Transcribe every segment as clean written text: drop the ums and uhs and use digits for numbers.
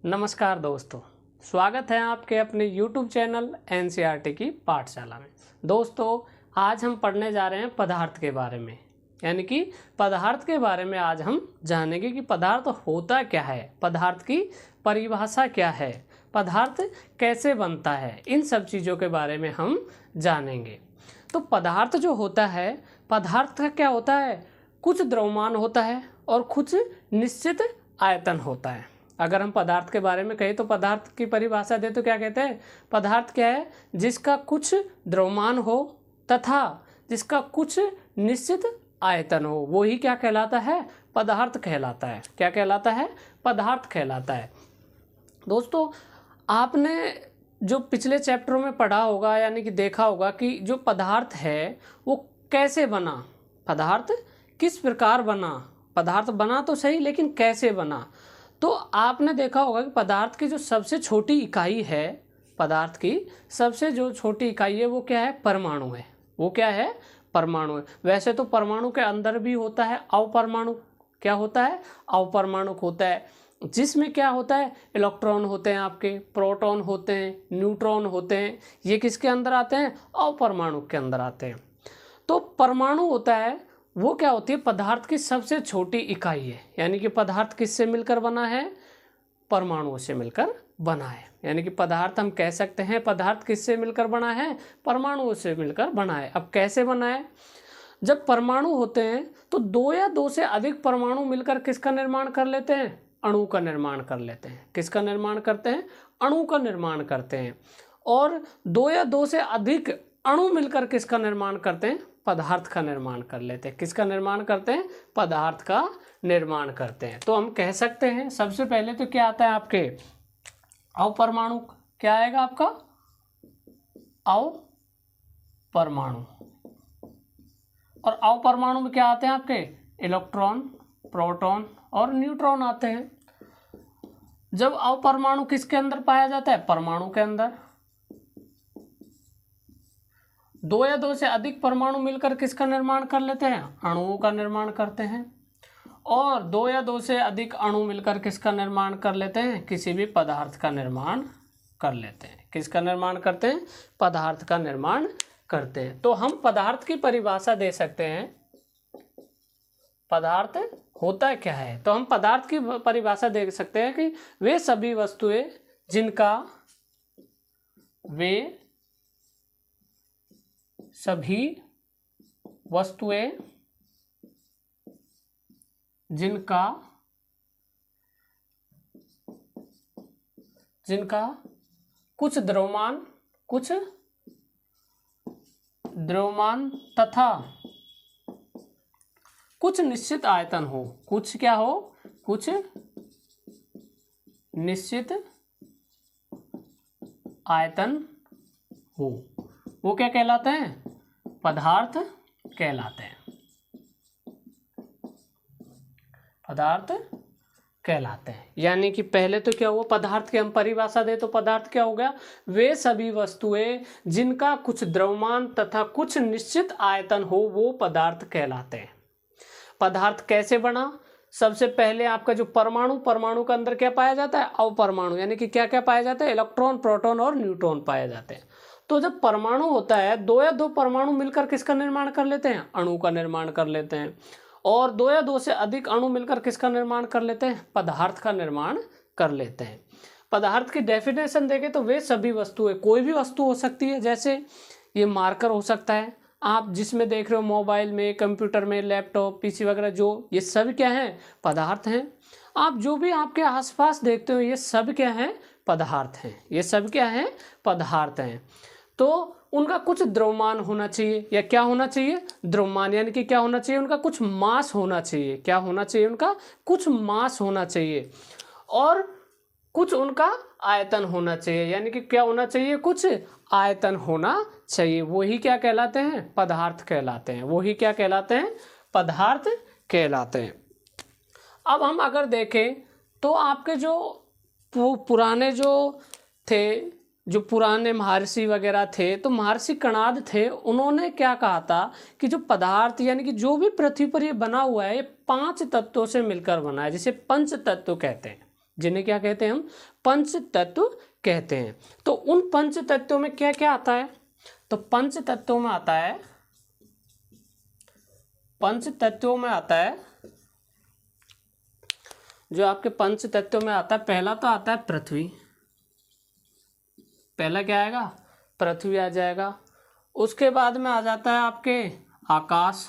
नमस्कार दोस्तों, स्वागत है आपके अपने YouTube चैनल NCERT की पाठशाला में। दोस्तों, आज हम पढ़ने जा रहे हैं पदार्थ के बारे में, यानी कि पदार्थ के बारे में आज हम जानेंगे कि पदार्थ होता क्या है, पदार्थ की परिभाषा क्या है, पदार्थ कैसे बनता है, इन सब चीज़ों के बारे में हम जानेंगे। तो पदार्थ जो होता है, पदार्थ का क्या होता है, कुछ द्रव्यमान होता है और कुछ निश्चित आयतन होता है। अगर हम पदार्थ के बारे में कहें तो पदार्थ की परिभाषा दे तो क्या कहते हैं, पदार्थ क्या है, जिसका कुछ द्रव्यमान हो तथा जिसका कुछ निश्चित आयतन हो, वो ही क्या कहलाता है, पदार्थ कहलाता है। क्या कहलाता है, पदार्थ कहलाता है। दोस्तों, आपने जो पिछले चैप्टरों में पढ़ा होगा, यानी कि देखा होगा कि जो पदार्थ है वो कैसे बना, पदार्थ किस प्रकार बना, पदार्थ बना तो सही लेकिन कैसे बना। तो आपने देखा होगा कि पदार्थ की जो सबसे छोटी इकाई है, पदार्थ की सबसे जो छोटी इकाई है वो क्या है, परमाणु है। वो क्या है, परमाणु है। वैसे तो परमाणु के अंदर भी होता है अवपरमाणु, क्या होता है, अवपरमाणुक होता है, जिसमें क्या होता है, इलेक्ट्रॉन होते हैं, आपके प्रोटॉन होते हैं, न्यूट्रॉन होते हैं। ये किसके अंदर आते हैं, अवपरमाणु के अंदर आते हैं। तो परमाणु होता है, वो क्या होती है, पदार्थ की सबसे छोटी इकाई है। यानी कि पदार्थ किससे मिलकर बना है, परमाणुओं से मिलकर बना है। यानी कि पदार्थ हम कह सकते हैं पदार्थ किससे मिलकर बना है, परमाणुओं से मिलकर बना है। अब कैसे बना है, जब परमाणु होते हैं तो दो या दो से अधिक परमाणु मिलकर किसका निर्माण कर लेते हैं, अणु का निर्माण कर लेते हैं। किसका निर्माण करते हैं, अणु का निर्माण करते हैं। और दो या दो से अधिक अणु मिलकर किसका निर्माण करते हैं, पदार्थ का निर्माण कर लेते हैं। किसका निर्माण करते हैं, पदार्थ का निर्माण करते हैं। तो हम कह सकते हैं सबसे पहले तो क्या आता है आपके, अवपरमाणु। क्या आएगा आपका, अवपरमाणु। और अवपरमाणु में क्या आते हैं आपके, इलेक्ट्रॉन, प्रोटॉन और न्यूट्रॉन आते हैं। जब अवपरमाणु किसके अंदर पाया जाता है, परमाणु के अंदर। दो या दो से अधिक परमाणु मिलकर किसका निर्माण कर लेते हैं, अणुओं का निर्माण करते हैं। और दो या दो से अधिक अणु मिलकर किसका निर्माण कर लेते हैं, किसी भी पदार्थ का निर्माण कर लेते हैं। किसका निर्माण करते हैं, पदार्थ का निर्माण करते हैं। तो हम पदार्थ की परिभाषा दे सकते हैं, पदार्थ होता क्या है। तो हम पदार्थ की परिभाषा दे सकते हैं कि वे सभी वस्तुएं जिनका, वे सभी वस्तुएं जिनका कुछ द्रव्यमान तथा कुछ निश्चित आयतन हो। कुछ क्या हो, कुछ निश्चित आयतन हो, वो क्या कहलाते हैं, पदार्थ कहलाते हैं। पदार्थ कहलाते हैं। यानी कि पहले तो क्या हुआ, पदार्थ की हम परिभाषा दे तो पदार्थ क्या हो गया, वे सभी वस्तुएं जिनका कुछ द्रव्यमान तथा कुछ निश्चित आयतन हो, वो पदार्थ कहलाते हैं। पदार्थ कैसे बना, सबसे पहले आपका जो परमाणु के अंदर क्या पाया जाता है, अवपरमाणु। यानी कि क्या क्या पाया जाता है, इलेक्ट्रॉन, प्रोटॉन और न्यूट्रॉन पाए जाते हैं। तो जब परमाणु होता है, दो या दो परमाणु मिलकर किसका निर्माण कर लेते हैं, अणु का निर्माण कर लेते हैं। और दो या दो से अधिक अणु मिलकर किसका निर्माण कर लेते हैं, पदार्थ का निर्माण कर लेते हैं। पदार्थ की डेफिनेशन देखें तो वे सभी वस्तुएं, कोई भी वस्तु हो सकती है, जैसे ये मार्कर हो सकता है, आप जिसमें देख रहे हो मोबाइल में, कंप्यूटर में, लैपटॉप, पीसी वगैरह, जो ये सब क्या हैं, पदार्थ हैं। आप जो भी आपके आसपास देखते हो, ये सब क्या हैं, पदार्थ हैं। ये सब क्या हैं, पदार्थ हैं। तो उनका कुछ द्रव्यमान होना चाहिए, या क्या होना चाहिए, द्रव्यमान। यानी कि क्या होना चाहिए, उनका कुछ मास होना चाहिए। क्या होना चाहिए, उनका कुछ मास होना चाहिए। और कुछ उनका आयतन होना चाहिए। यानी कि क्या होना चाहिए, कुछ आयतन होना चाहिए। वही क्या कहलाते हैं, पदार्थ कहलाते हैं। वही क्या कहलाते हैं, पदार्थ कहलाते हैं। अब हम अगर देखें तो आपके जो पुराने जो पुराने महर्षि वगैरह थे, तो महर्षि कणाद थे, उन्होंने क्या कहा था कि जो पदार्थ, यानी कि जो भी पृथ्वी पर ये बना हुआ है, ये 5 तत्वों से मिलकर बना है, जिसे पंच तत्व कहते हैं। जिन्हें क्या कहते हैं हम, पंच तत्व कहते हैं। तो उन पंच तत्वों में क्या क्या आता है, तो पंच तत्वों में आता है, पंच तत्वों में आता है, जो आपके पंच तत्वों में आता है, पहला तो आता है पृथ्वी, पहला क्या आएगा, पृथ्वी आ जाएगा। उसके बाद में आ जाता है आपके आकाश,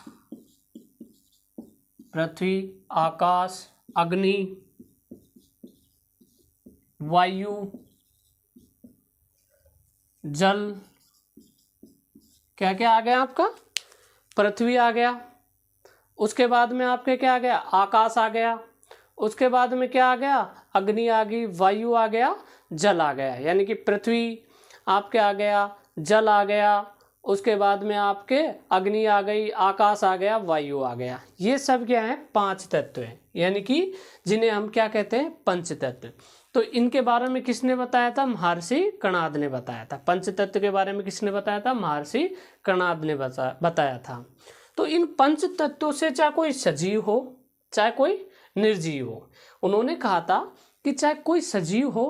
पृथ्वी, आकाश, अग्नि, वायु, जल। क्या क्या आ गया आपका, पृथ्वी आ गया, उसके बाद में आपके क्या आ गया, आकाश आ गया, उसके बाद में क्या आ गया, अग्नि आ गई, वायु आ गया, जल आ गया। यानी कि पृथ्वी आपके आ गया, जल आ गया, उसके बाद में आपके अग्नि आ गई, आकाश आ गया, वायु आ गया। ये सब क्या है, 5 तत्व हैं, यानी कि जिन्हें हम क्या कहते हैं, पंच तत्व। तो इनके बारे में किसने बताया था, महर्षि कणाद ने बताया था। पंच तत्व के बारे में किसने बताया था, महर्षि कणाद ने बताया था। तो इन पंच तत्वों से चाहे कोई सजीव हो चाहे कोई निर्जीव हो, उन्होंने कहा था कि चाहे कोई सजीव हो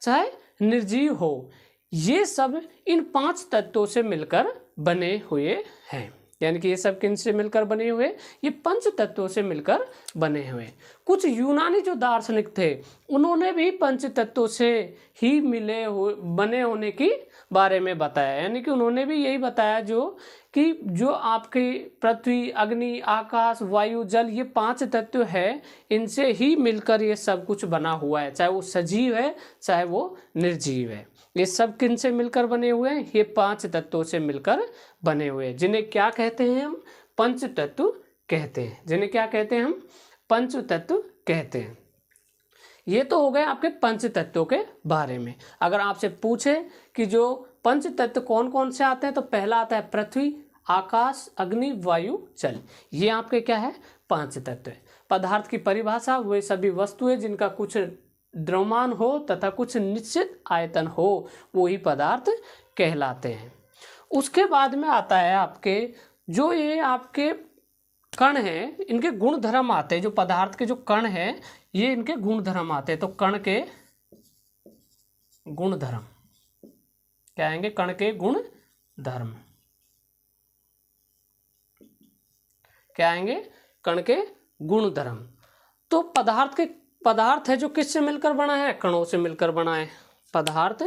चाहे निर्जीव हो, ये सब इन 5 तत्वों से मिलकर बने हुए हैं। यानी कि ये सब किन से मिलकर बने हुए, ये पंच तत्वों से मिलकर बने हुए। कुछ यूनानी जो दार्शनिक थे, उन्होंने भी पंच तत्वों से ही मिले हुए बने होने की बारे में बताया। यानी कि उन्होंने भी यही बताया जो आपकी पृथ्वी, अग्नि, आकाश, वायु, जल, ये 5 तत्व है, इनसे ही मिलकर ये सब कुछ बना हुआ है, चाहे वो सजीव है चाहे वो निर्जीव है। ये सब किन से मिलकर बने हुए हैं, ये 5 तत्वों से मिलकर बने हुए हैं, जिन्हें क्या कहते हैं हम, पंच तत्व कहते हैं। जिन्हें क्या कहते हैं हम, पंच तत्व कहते हैं। ये तो हो गए आपके पंच तत्वों के बारे में। अगर आपसे पूछे कि जो पंच तत्व कौन कौन से आते हैं, तो पहला आता है पृथ्वी, आकाश, अग्नि, वायु, जल। ये आपके क्या है, 5 तत्व है। पदार्थ की परिभाषा, वे सभी वस्तुएं जिनका कुछ द्रव्यमान हो तथा कुछ निश्चित आयतन हो, वो ही पदार्थ कहलाते हैं। उसके बाद में आता है आपके जो ये आपके कण हैं, इनके गुण धर्म आते हैं। जो पदार्थ के जो कण हैं, ये इनके गुण धर्म आते हैं। तो कण के गुण धर्म क्या आएंगे, कण के गुण धर्म क्या आएंगे, कण के गुण धर्म। तो पदार्थ है जो किससे मिलकर बना है, कणों से मिलकर बना है। पदार्थ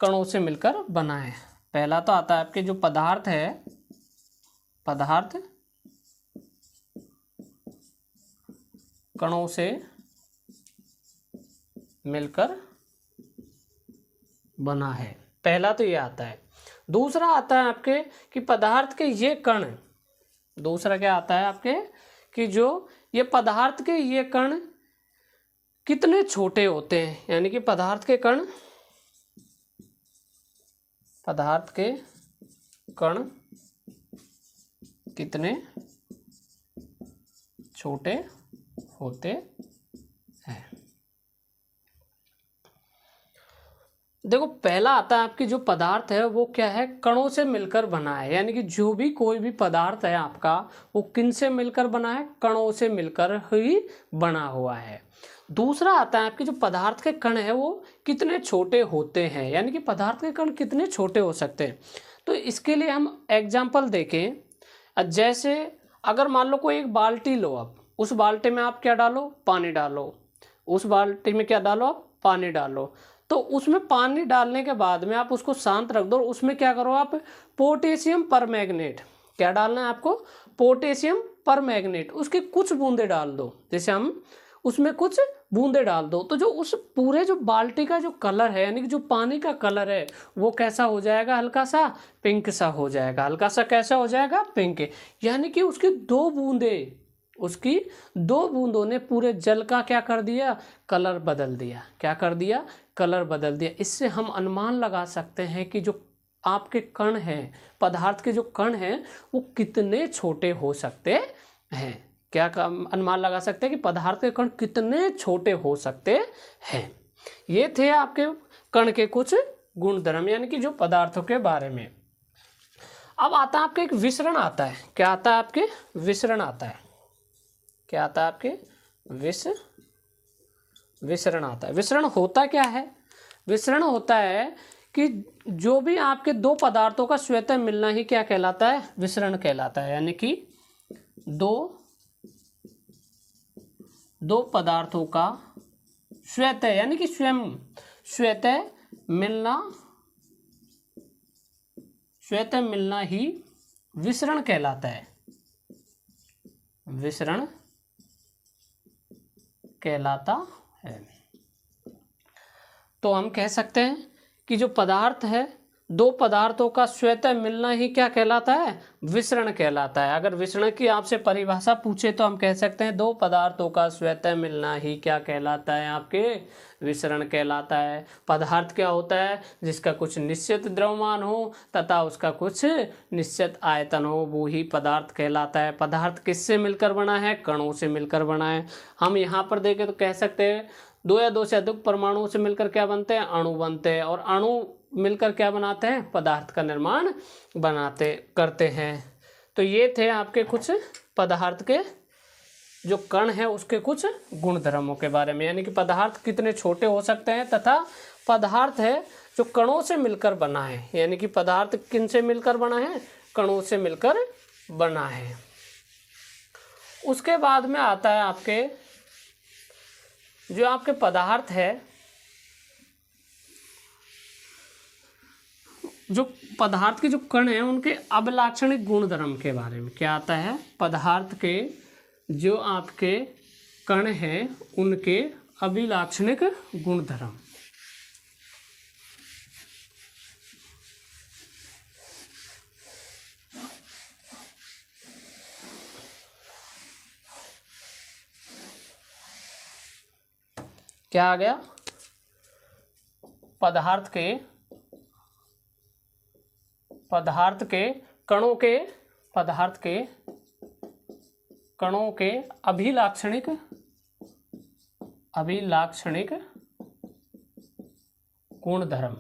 कणों से मिलकर बना है। पहला तो आता है आपके जो पदार्थ है, पदार्थ कणों से मिलकर बना है, पहला तो ये आता है। दूसरा आता है आपके कि पदार्थ के ये कण, दूसरा क्या आता है आपके कि जो ये पदार्थ के ये कण कितने छोटे होते हैं। यानी कि पदार्थ के कण कितने छोटे होते हैं। देखो, पहला आता है आपकी जो पदार्थ है वो क्या है, कणों से मिलकर बना है। यानी कि जो भी कोई भी पदार्थ है आपका, वो किन से मिलकर बना है, कणों से मिलकर ही बना हुआ है। दूसरा आता है आपके जो पदार्थ के कण है वो कितने छोटे होते हैं। यानी कि पदार्थ के कण कितने छोटे हो सकते हैं। तो इसके लिए हम एग्जाम्पल देखें। जैसे अगर मान लो कोई एक बाल्टी लो, आप उस बाल्टी में आप क्या डालो, पानी डालो। उस बाल्टी में क्या डालो, आप पानी डालो। तो उसमें पानी डालने के बाद में आप उसको शांत रख दो और उसमें क्या करो आप, पोटेशियम परमैंगनेट, क्या डालना है आपको, पोटेशियम परमैंगनेट, उसकी कुछ बूंदे डाल दो। जैसे हम उसमें कुछ बूंदे डाल दो, तो जो उस पूरे जो बाल्टी का जो कलर है, यानी कि जो पानी का कलर है, वो कैसा हो जाएगा, हल्का सा पिंक सा हो जाएगा। हल्का सा कैसा हो जाएगा, पिंक। यानी कि उसकी 2 बूंदों ने पूरे जल का क्या कर दिया, कलर बदल दिया। क्या कर दिया, कलर बदल दिया। इससे हम अनुमान लगा सकते हैं कि जो आपके कण हैं, पदार्थ के जो कण हैं, वो कितने छोटे हो सकते हैं। क्या अनुमान लगा सकते हैं कि पदार्थ के कण कितने छोटे हो सकते हैं। ये थे आपके कण के कुछ गुण धर्म, यानी कि जो पदार्थों के बारे में। अब आता है आपके एक विसरण आता है। क्या आता है आपके, विसरण आता है। क्या आता है आपके, विसरण आता है। विसरण होता क्या है? विसरण होता है कि जो भी आपके दो पदार्थों का स्वतः मिलना ही क्या कहलाता है? विसरण कहलाता है। यानी कि दो पदार्थों का स्वतः यानी कि स्वयं स्वतः मिलना ही विसरण कहलाता है। विसरण कहलाता है। तो हम कह सकते हैं कि जो पदार्थ है, दो पदार्थों का स्वतः मिलना ही क्या कहलाता है? विसरण कहलाता है। अगर विसरण की आपसे परिभाषा पूछे तो हम कह सकते हैं दो पदार्थों का स्वतः मिलना ही क्या कहलाता है? आपके विसरण कहलाता है। पदार्थ क्या होता है? जिसका कुछ निश्चित द्रव्यमान हो तथा उसका कुछ निश्चित आयतन हो, वो ही पदार्थ कहलाता है। पदार्थ किससे मिलकर बना है? कणों से मिलकर बना है। हम यहाँ पर देखें तो कह सकते हैं दो या दो से अधिक परमाणुओं से मिलकर क्या बनते हैं? अणु बनते हैं। और अणु मिलकर क्या बनाते हैं? पदार्थ का निर्माण करते हैं। तो ये थे आपके कुछ पदार्थ के जो कण है उसके कुछ गुणधर्मों के बारे में। यानी कि पदार्थ कितने छोटे हो सकते हैं तथा पदार्थ है जो कणों से मिलकर बना है। यानी कि पदार्थ किन से मिलकर बना है? कणों से मिलकर बना है। उसके बाद में आता है आपके जो आपके पदार्थ है, जो पदार्थ के जो कण हैं उनके अभिलाक्षणिक गुणधर्म के बारे में। क्या आता है? पदार्थ के जो आपके कण हैं उनके अभिलाक्षणिक गुणधर्म। क्या आ गया? पदार्थ के कणों के अभिलाक्षणिक गुणधर्म।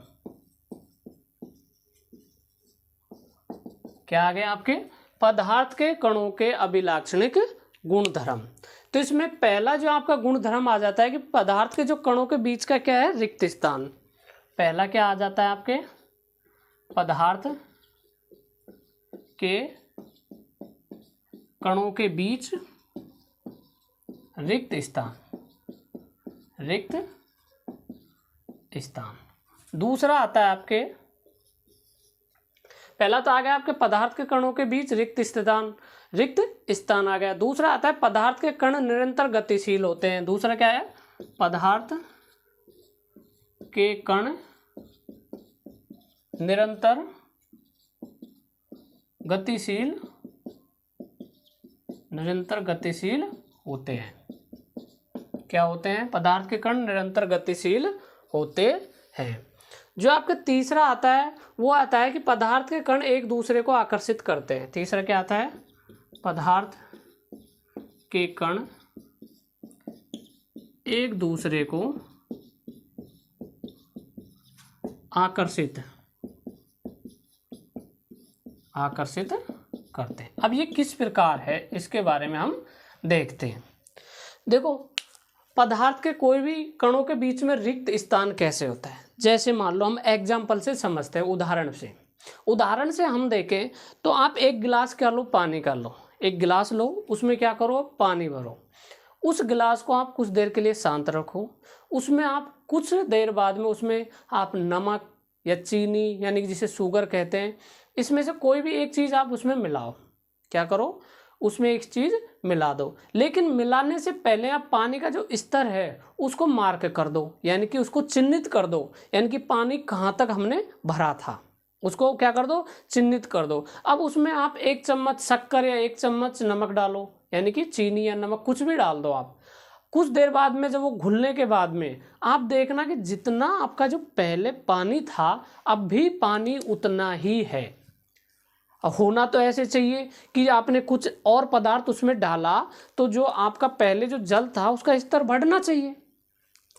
क्या आ गया आपके? पदार्थ के कणों के अभिलाक्षणिक गुणधर्म। तो इसमें पहला जो आपका गुणधर्म आ जाता है कि पदार्थ के जो कणों के बीच का क्या है? रिक्त स्थान। पहला क्या आ जाता है आपके? पदार्थ के कणों के बीच रिक्त स्थान। दूसरा आता है आपके, पहला तो आ गया आपके पदार्थ के कणों के बीच रिक्त स्थान आ गया। दूसरा आता है पदार्थ के कण निरंतर गतिशील होते हैं। दूसरा क्या है? पदार्थ के कण निरंतर गतिशील होते हैं। क्या होते हैं? पदार्थ के कण निरंतर गतिशील होते हैं। जो आपका तीसरा आता है वो आता है कि पदार्थ के कण एक दूसरे को आकर्षित करते हैं। तीसरा क्या आता है? पदार्थ के कण एक दूसरे को आकर्षित करते हैं। अब ये किस प्रकार है इसके बारे में हम देखते हैं। देखो, पदार्थ के कोई भी कणों के बीच में रिक्त स्थान कैसे होता है? जैसे मान लो हम एग्जाम्पल से समझते हैं, उदाहरण से हम देखें तो आप एक गिलास क्या लो? पानी का लो। एक गिलास लो, उसमें क्या करो? पानी भरो। उस गिलास को आप कुछ देर के लिए शांत रखो। उसमें आप कुछ देर बाद में उसमें आप नमक या चीनी यानी कि जिसे शुगर कहते हैं, इसमें से कोई भी एक चीज़ आप उसमें मिलाओ। क्या करो? उसमें एक चीज़ मिला दो। लेकिन मिलाने से पहले आप पानी का जो स्तर है उसको मार्क कर दो, यानी कि उसको चिन्हित कर दो। यानी कि पानी कहाँ तक हमने भरा था उसको क्या कर दो? चिन्हित कर दो। अब उसमें आप 1 चम्मच शक्कर या 1 चम्मच नमक डालो, यानी कि चीनी या नमक कुछ भी डाल दो आप। कुछ देर बाद में जब वो घुलने के बाद में आप देखना कि जितना आपका जो पहले पानी था अब भी पानी उतना ही है। होना तो ऐसे चाहिए कि आपने कुछ और पदार्थ उसमें डाला तो जो आपका पहले जो जल था उसका स्तर बढ़ना चाहिए।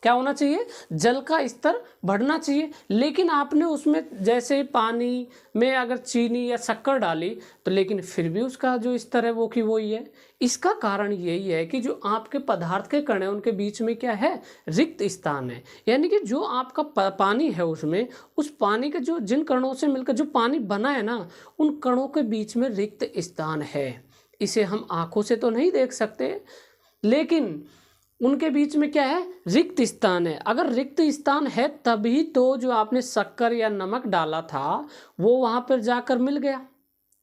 क्या होना चाहिए, जल का स्तर बढ़ना चाहिए। लेकिन आपने उसमें जैसे पानी में अगर चीनी या शक्कर डाली तो लेकिन फिर भी उसका जो स्तर है वो की वही है। इसका कारण यही है कि जो आपके पदार्थ के कण हैं उनके बीच में क्या है, रिक्त स्थान है। यानी कि जो आपका पानी है उसमें, उस पानी के जो जिन कणों से मिलकर जो पानी बना है ना, उन कणों के बीच में रिक्त स्थान है। इसे हम आंखों से तो नहीं देख सकते, लेकिन उनके बीच में क्या है, रिक्त स्थान है। अगर रिक्त स्थान है तभी तो जो आपने शक्कर या नमक डाला था वो वहाँ पर जाकर मिल गया,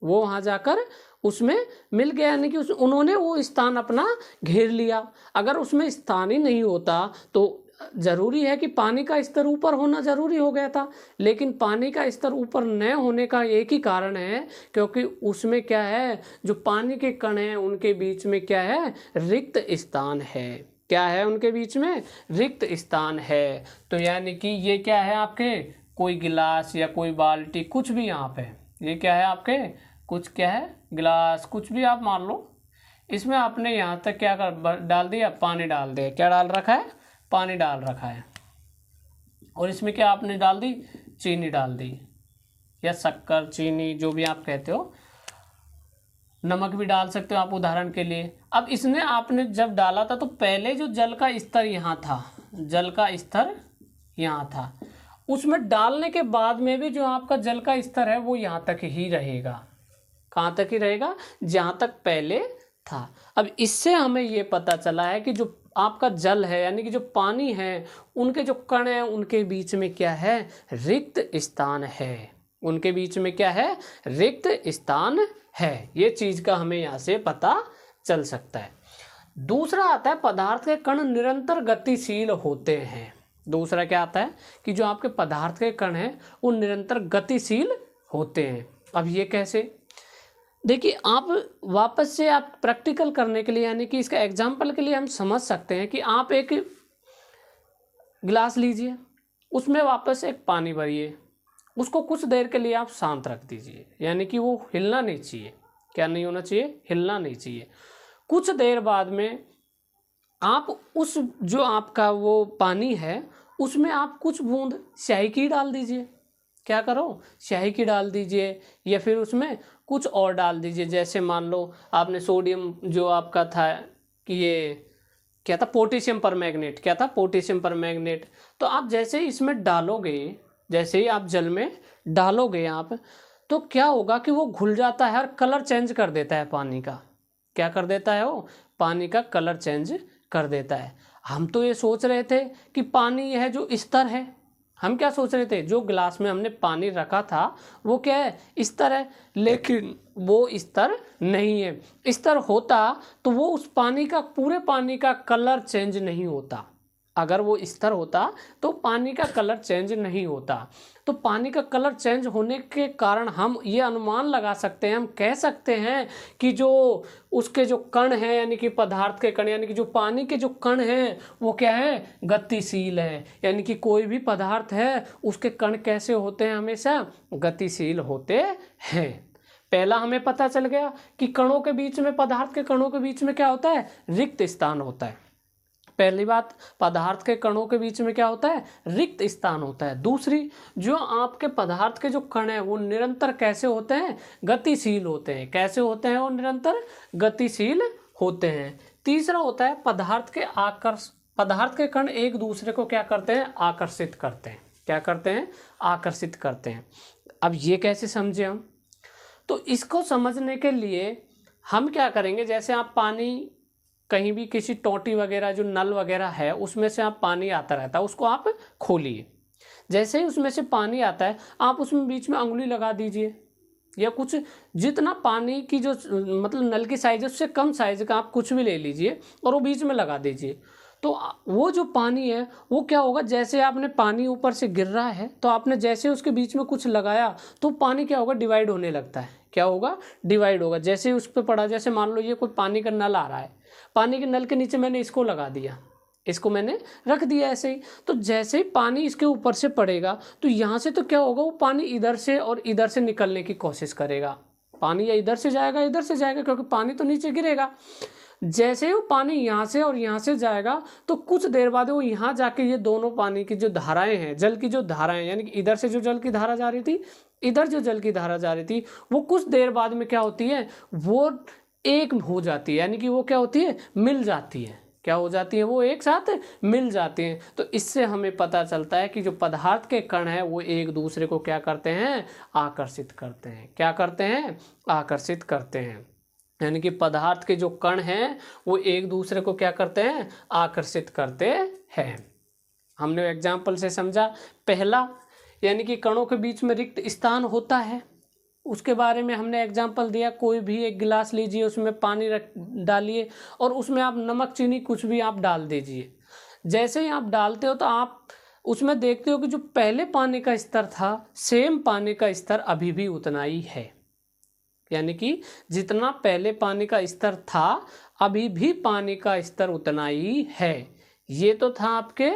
वो वहाँ जाकर उसमें मिल गया, यानी कि उन्होंने वो स्थान अपना घेर लिया। अगर उसमें स्थान ही नहीं होता तो जरूरी है कि पानी का स्तर ऊपर होना जरूरी हो गया था, लेकिन पानी का स्तर ऊपर न होने का एक ही कारण है, क्योंकि उसमें क्या है, जो पानी के कण हैं उनके बीच में क्या है, रिक्त स्थान है। क्या है, उनके बीच में रिक्त स्थान है। तो यानी कि ये क्या है, आपके कोई गिलास या कोई बाल्टी कुछ भी यहाँ पे, ये क्या है आपके कुछ क्या है, गिलास कुछ भी आप मान लो, इसमें आपने यहाँ तक क्या कर डाल दिया, पानी डाल दिया। क्या डाल रखा है, पानी डाल रखा है। और इसमें क्या आपने डाल दी, चीनी डाल दी, या शक्कर चीनी जो भी आप कहते हो, नमक भी डाल सकते हो आप उदाहरण के लिए। अब इसने आपने जब डाला था तो पहले जो जल का स्तर यहाँ था, जल का स्तर यहाँ था, उसमें डालने के बाद में भी जो आपका जल का स्तर है वो यहाँ तक ही रहेगा। कहाँ तक ही रहेगा, जहाँ तक पहले था। अब इससे हमें ये पता चला है कि जो आपका जल है यानी कि जो पानी है उनके जो कण हैं उनके बीच में क्या है, रिक्त स्थान है। उनके बीच में क्या है, रिक्त स्थान है। ये चीज का हमें यहाँ से पता चल सकता है। दूसरा आता है, पदार्थ के कण निरंतर गतिशील होते हैं। दूसरा क्या आता है कि जो आपके पदार्थ के कण हैं वो निरंतर गतिशील होते हैं। अब ये कैसे, देखिए आप वापस से आप प्रैक्टिकल करने के लिए यानी कि इसका एग्जाम्पल के लिए हम समझ सकते हैं कि आप एक गिलास लीजिए, उसमें वापस एक पानी भरिए, उसको कुछ देर के लिए आप शांत रख दीजिए, यानी कि वो हिलना नहीं चाहिए। क्या नहीं होना चाहिए, हिलना नहीं चाहिए। कुछ देर बाद में आप उस जो आपका वो पानी है उसमें आप कुछ बूंद स्याही की डाल दीजिए। क्या करो, स्याही की डाल दीजिए, या फिर उसमें कुछ और डाल दीजिए। जैसे मान लो आपने सोडियम जो आपका था कि ये क्या था, पोटेशियम परमैंगनेट, क्या था, पोटेशियम परमैंगनेट। तो आप जैसे ही इसमें डालोगे, जैसे ही आप जल में डालोगे आप, तो क्या होगा कि वो घुल जाता है और कलर चेंज कर देता है पानी का। क्या कर देता है वो, पानी का कलर चेंज कर देता है। हम तो ये सोच रहे थे कि पानी यह जो स्तर है, हम क्या सोच रहे थे, जो गिलास में हमने पानी रखा था वो क्या है, स्तर है, लेकिन वो स्तर नहीं है। स्तर होता तो वो उस पानी का, पूरे पानी का कलर चेंज नहीं होता। अगर वो स्तर होता तो पानी का कलर चेंज नहीं होता। तो पानी का कलर चेंज होने के कारण हम ये अनुमान लगा सकते हैं, हम कह सकते हैं कि जो उसके जो कण हैं यानी कि पदार्थ के कण यानी कि जो पानी के जो कण हैं वो क्या है, गतिशील है। यानी कि कोई भी पदार्थ है उसके कण कैसे होते हैं, हमेशा गतिशील होते हैं। पहला हमें पता चल गया कि कणों के बीच में, पदार्थ के कणों के बीच में क्या होता है, रिक्त स्थान होता है। पहली बात, पदार्थ के कणों के बीच में क्या होता है, रिक्त स्थान होता है। दूसरी, जो आपके पदार्थ के जो कण हैं वो निरंतर कैसे होते हैं, गतिशील होते हैं। कैसे होते हैं वो, निरंतर गतिशील होते हैं। तीसरा होता है, पदार्थ के कण एक दूसरे को क्या करते हैं, आकर्षित करते हैं। क्या करते हैं, आकर्षित करते हैं। अब ये कैसे समझे हम, तो इसको समझने के लिए हम क्या करेंगे, जैसे आप पानी कहीं भी किसी टोटी वगैरह जो नल वगैरह है उसमें से आप पानी आता रहता है, उसको आप खोलिए। जैसे ही उसमें से पानी आता है आप उसमें बीच में अंगुली लगा दीजिए, या कुछ जितना पानी की जो मतलब नल की साइज है उससे कम साइज का आप कुछ भी ले लीजिए और वो बीच में लगा दीजिए। तो वो जो पानी है वो क्या होगा, जैसे आपने पानी ऊपर से गिर रहा है तो आपने जैसे उसके बीच में कुछ लगाया तो पानी क्या होगा, डिवाइड होने लगता है। क्या होगा, डिवाइड होगा। जैसे ही उस पर पड़ा, जैसे मान लो ये कोई पानी का नल आ रहा है, पानी के नल के नीचे मैंने इसको लगा दिया, इसको मैंने रख दिया ऐसे ही, तो जैसे ही पानी इसके ऊपर से पड़ेगा तो यहाँ से तो क्या होगा, वो पानी इधर से और इधर से निकलने की कोशिश करेगा। पानी या इधर से जाएगा, इधर से जाएगा, क्योंकि पानी तो नीचे गिरेगा। जैसे ही वो पानी यहाँ से और यहाँ से जाएगा तो कुछ देर बाद वो यहाँ जाके ये दोनों पानी की जो धाराएं हैं, जल की जो धाराएं, यानी कि इधर से जो जल की धारा जा रही थी, इधर जो जल की धारा जा रही थी, वो कुछ देर बाद में क्या होती है, वो एक हो जाती है, यानी कि वो क्या होती है, मिल जाती है। क्या हो जाती है, वो एक साथ मिल जाती हैं। तो इससे हमें पता चलता है कि जो पदार्थ के कण हैं वो एक दूसरे को क्या करते हैं, आकर्षित करते हैं। क्या करते हैं, आकर्षित करते हैं। यानी कि पदार्थ के जो कण हैं वो एक दूसरे को क्या करते हैं, आकर्षित करते हैं। हमने एग्जाम्पल से समझा। पहला, यानी कि कणों के बीच में रिक्त स्थान होता है, उसके बारे में हमने एग्जाम्पल दिया। कोई भी एक गिलास लीजिए, उसमें पानी रख डालिए और उसमें आप नमक चीनी कुछ भी आप डाल दीजिए। जैसे ही आप डालते हो तो आप उसमें देखते हो कि जो पहले पानी का स्तर था, सेम पानी का स्तर अभी भी उतना ही है। यानी कि जितना पहले पानी का स्तर था अभी भी पानी का स्तर उतना ही है। ये तो था आपके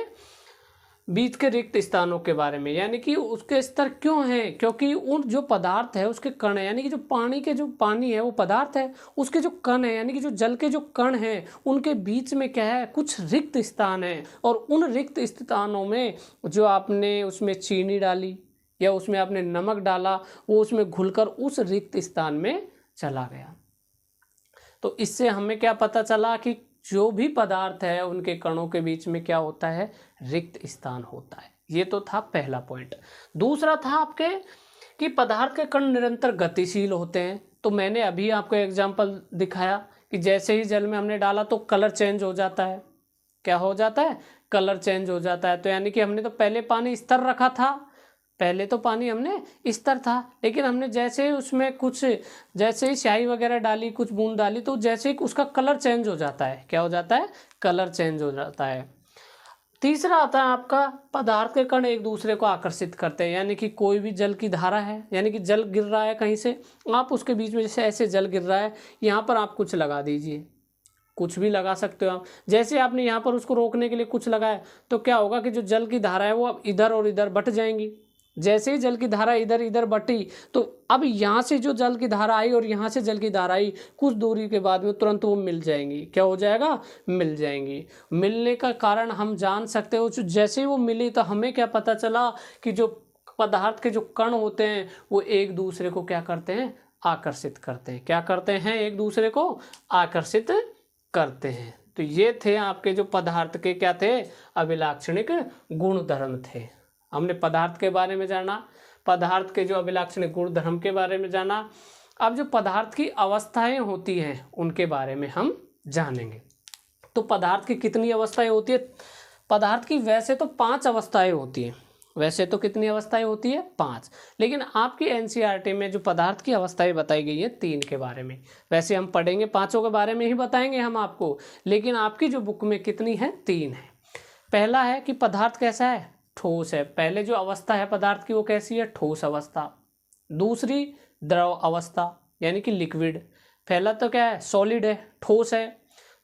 बीच के रिक्त स्थानों के बारे में। यानी कि उसके स्तर क्यों हैं, क्योंकि उन जो पदार्थ है उसके कण है, यानी कि जो पानी के जो पानी है वो पदार्थ है, उसके जो कण है यानी कि जो जल के जो कण हैं उनके बीच में क्या है, कुछ रिक्त स्थान है। और उन रिक्त स्थानों में जो आपने उसमें चीनी डाली या उसमें आपने नमक डाला, वो उसमें घुलकर उस रिक्त स्थान में चला गया। तो इससे हमें क्या पता चला कि जो भी पदार्थ है उनके कणों के बीच में क्या होता है, रिक्त स्थान होता है। ये तो था पहला पॉइंट। दूसरा था आपके कि पदार्थ के कण निरंतर गतिशील होते हैं। तो मैंने अभी आपको एग्जांपल दिखाया कि जैसे ही जल में हमने डाला तो कलर चेंज हो जाता है। क्या हो जाता है, कलर चेंज हो जाता है। तो यानी कि हमने तो पहले पानी स्तर रखा था, पहले तो पानी हमने स्तर था, लेकिन हमने जैसे ही उसमें कुछ, जैसे ही स्याही वगैरह डाली, कुछ बूंद डाली, तो जैसे ही उसका कलर चेंज हो जाता है। क्या हो जाता है, कलर चेंज हो जाता है। तीसरा आता है आपका, पदार्थ के कण एक दूसरे को आकर्षित करते हैं। यानी कि कोई भी जल की धारा है, यानी कि जल गिर रहा है कहीं से, आप उसके बीच में जैसे ऐसे जल गिर रहा है, यहाँ पर आप कुछ लगा दीजिए, कुछ भी लगा सकते हो आप। जैसे आपने यहाँ पर उसको रोकने के लिए कुछ लगाया तो क्या होगा कि जो जल की धारा है वो अब इधर और इधर बट जाएंगी। जैसे ही जल की धारा इधर इधर बटी तो अब यहाँ से जो जल की धारा आई और यहाँ से जल की धारा आई, कुछ दूरी के बाद में तुरंत वो मिल जाएंगी। क्या हो जाएगा, मिल जाएंगी। मिलने का कारण हम जान सकते हो, जैसे ही वो मिली तो हमें क्या पता चला कि जो पदार्थ के जो कण होते हैं वो एक दूसरे को क्या करते हैं, आकर्षित करते हैं। क्या करते हैं, एक दूसरे को आकर्षित करते हैं। तो ये थे आपके जो पदार्थ के क्या थे, अभिलाक्षणिक गुण धर्म थे। हमने पदार्थ के बारे में जाना, पदार्थ के जो अभिलाक्षणिक गुण धर्म के बारे में जाना। अब जो पदार्थ की अवस्थाएं होती हैं उनके बारे में हम जानेंगे। तो पदार्थ की कितनी अवस्थाएं होती है, पदार्थ की वैसे तो 5 अवस्थाएं होती हैं। वैसे तो कितनी अवस्थाएं होती है, 5, लेकिन आपकी एनसीईआरटी में जो पदार्थ की अवस्थाएं बताई गई है 3 के बारे में। वैसे हम पढ़ेंगे 5 के बारे में ही बताएंगे हम आपको, लेकिन आपकी जो बुक में कितनी है, 3 है। पहला है कि पदार्थ कैसा है, ठोस है। पहले जो अवस्था है पदार्थ की वो कैसी है, ठोस अवस्था। दूसरी द्रव अवस्था यानी कि लिक्विड। पहला तो क्या है, सॉलिड है, ठोस है।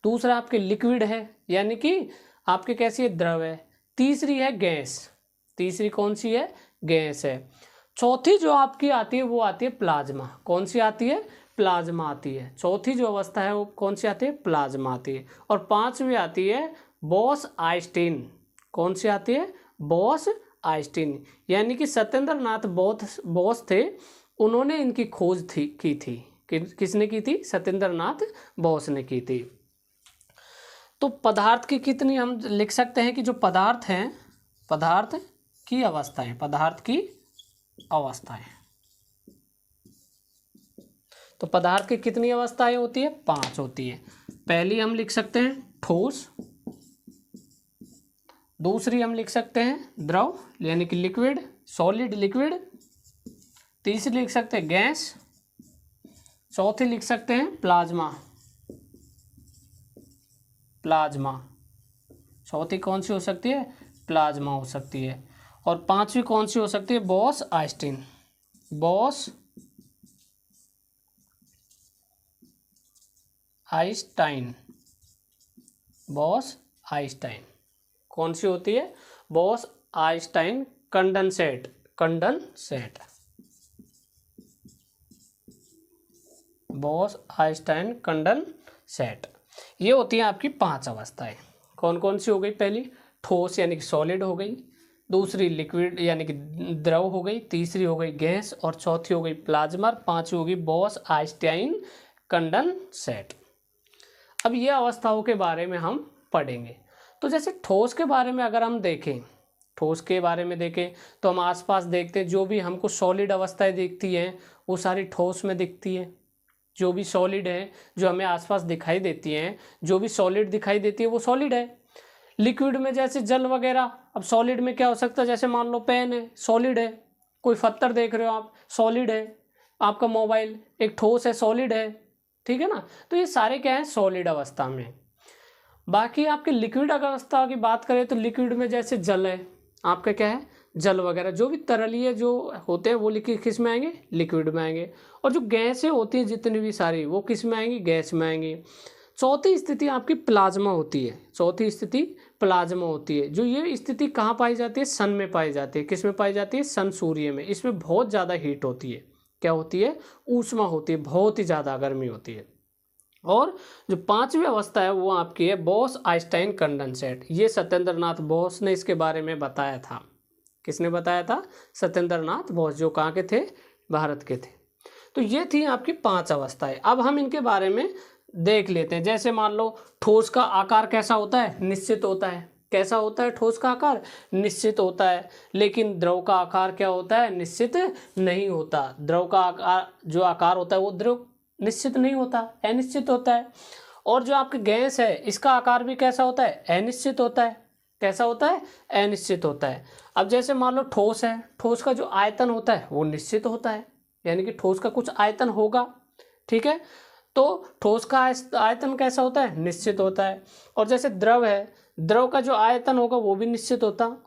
दूसरा आपके लिक्विड है यानी कि आपके कैसी है, द्रव है। तीसरी है गैस। तीसरी कौन सी है, गैस है। चौथी जो आपकी आती है वो आती है प्लाज्मा। कौन सी आती है, प्लाज्मा आती है। चौथी जो अवस्था है वो कौन सी आती है, प्लाज्मा आती है। और 5वीं आती है बोस-आइंस्टीन। कौन सी आती है, बोस-आइंस्टीन। यानी कि सत्येंद्र नाथ बोस थे, उन्होंने इनकी खोज की थी। किसने की थी, सत्येंद्र नाथ बोस ने की थी। तो पदार्थ की कितनी हम लिख सकते हैं कि जो पदार्थ हैं, पदार्थ की अवस्थाएं, पदार्थ की अवस्थाएं। तो पदार्थ की कितनी अवस्थाएं होती है, 5 होती है। पहली हम लिख सकते हैं ठोस, दूसरी हम लिख सकते हैं द्रव यानी कि लिक्विड, सॉलिड लिक्विड। तीसरी लिख सकते हैं गैस। चौथी लिख सकते हैं प्लाज्मा, प्लाज्मा। चौथी कौन सी हो सकती है, प्लाज्मा हो सकती है। और 5वीं कौन सी हो सकती है, बोस-आइंस्टीन, बोस-आइंस्टाइन, बोस-आइंस्टाइन। कौन सी होती है, बोस-आइंस्टाइन कंडेंसेट, कंडेंसेट, बोस-आइंस्टाइन कंडेंसेट। ये होती हैं आपकी 5 अवस्थाएं। कौन कौन सी हो गई? पहली ठोस यानी कि सॉलिड हो गई, दूसरी लिक्विड यानी कि द्रव हो गई, तीसरी हो गई गैस, और चौथी हो गई प्लाज्मा, पांचवी हो गई बॉस-आइंस्टाइन कंडेंसेट। अब ये अवस्थाओं के बारे में हम पढ़ेंगे। तो जैसे ठोस के बारे में अगर हम देखें, ठोस के बारे में देखें तो हम आसपास देखते हैं जो भी हमको सॉलिड अवस्थाएं दिखती हैं वो सारी ठोस में दिखती है। जो भी सॉलिड है, जो हमें आसपास दिखाई देती हैं, जो भी सॉलिड दिखाई देती है वो सॉलिड है। लिक्विड में जैसे जल वगैरह, अब सॉलिड में क्या हो सकता है? जैसे मान लो पेन है, सॉलिड है। कोई पत्थर देख रहे हो आप, सॉलिड है। आपका मोबाइल एक ठोस है, सॉलिड है। ठीक है ना? तो ये सारे क्या है? सॉलिड अवस्था में। बाकी आपके लिक्विड अवस्था की बात करें तो लिक्विड में जैसे जल है, आपका क्या है? जल वगैरह जो भी तरलीय जो होते हैं वो लिक्विड किस में आएंगे? लिक्विड में आएंगे। और जो गैसें होती हैं जितनी भी सारी, वो किस में आएंगी? गैस में आएंगी। चौथी स्थिति आपकी प्लाज्मा होती है। चौथी स्थिति प्लाज्मा होती है। जो ये स्थिति कहाँ पाई जाती है? सन में पाई जाती है। किस में पाई जाती है? सन, सूर्य में। इसमें बहुत ज़्यादा हीट होती है। क्या होती है? ऊष्मा होती है, बहुत ही ज़्यादा गर्मी होती है। और जो पांचवी अवस्था है वो आपकी है बॉस-आइंस्टाइन कंडेंसेट। ये सत्येंद्रनाथ बोस ने इसके बारे में बताया था। किसने बताया था? सत्येंद्रनाथ बोस, जो कहाँ के थे? भारत के थे। तो ये थी आपकी 5 अवस्थाएं। अब हम इनके बारे में देख लेते हैं। जैसे मान लो ठोस का आकार कैसा होता है? निश्चित होता है। कैसा होता है ठोस का आकार? निश्चित होता है। लेकिन द्रव का आकार क्या होता है? निश्चित नहीं होता। द्रव का आकार जो आकार होता है वो द्रव निश्चित नहीं होता, अनिश्चित होता है। और जो आपकी गैस है इसका आकार भी कैसा होता है? अनिश्चित होता है। कैसा होता है? अनिश्चित होता है। अब जैसे मान लो ठोस है, ठोस का जो आयतन होता है वो निश्चित होता है, यानी कि ठोस का कुछ आयतन होगा। ठीक है, तो ठोस का आयतन कैसा होता है? निश्चित होता है। और जैसे द्रव है, द्रव का जो आयतन होगा वो भी निश्चित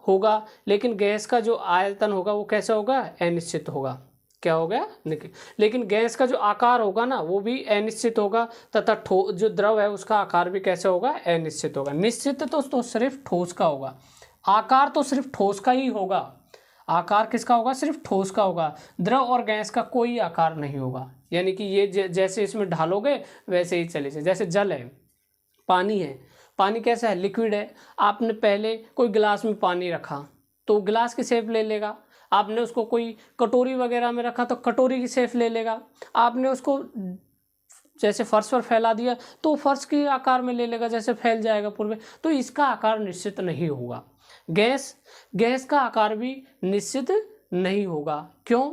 होगा, लेकिन गैस का जो आयतन होगा वो कैसा होगा? अनिश्चित होगा। क्या हो गया? लेकिन गैस का जो आकार होगा ना वो भी अनिश्चित होगा, तथा जो द्रव है उसका आकार भी कैसे होगा? अनिश्चित होगा। निश्चित तो सिर्फ ठोस का होगा, आकार तो सिर्फ ठोस का ही होगा। आकार किसका होगा? सिर्फ ठोस का होगा। द्रव और गैस का कोई आकार नहीं होगा। यानी कि ये जैसे इसमें ढालोगे वैसे ही चले जाए। जैसे जल है, पानी है, पानी कैसा है? लिक्विड है। आपने पहले कोई गिलास में पानी रखा तो गिलास की शेप ले लेगा। आपने उसको कोई कटोरी वगैरह में रखा तो कटोरी की शेप ले लेगा। आपने उसको जैसे फर्श पर फैला दिया तो फर्श के आकार में ले लेगा, जैसे फैल जाएगा पूरे। तो इसका आकार निश्चित नहीं होगा। गैस का आकार भी निश्चित नहीं होगा। क्यों?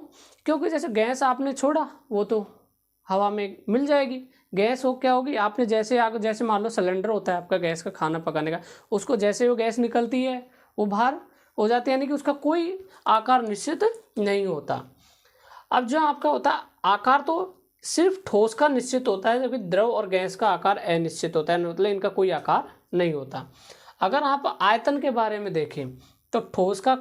क्योंकि जैसे गैस आपने छोड़ा वो तो हवा में मिल जाएगी। गैस हो क्या होगी? आपने जैसे मान लो सिलेंडर होता है आपका गैस का खाना पकाने का, उसको जैसे वो गैस निकलती है वो बाहर हो जाती है, यानी कि उसका कोई आकार निश्चित नहीं होता। अब जो आपका होता है आकार तो सिर्फ ठोस का निश्चित होता है, जबकि द्रव और गैस का आकार अनिश्चित होता है, मतलब इनका कोई आकार नहीं होता। अगर आप आयतन के बारे में देखें तो ठोस का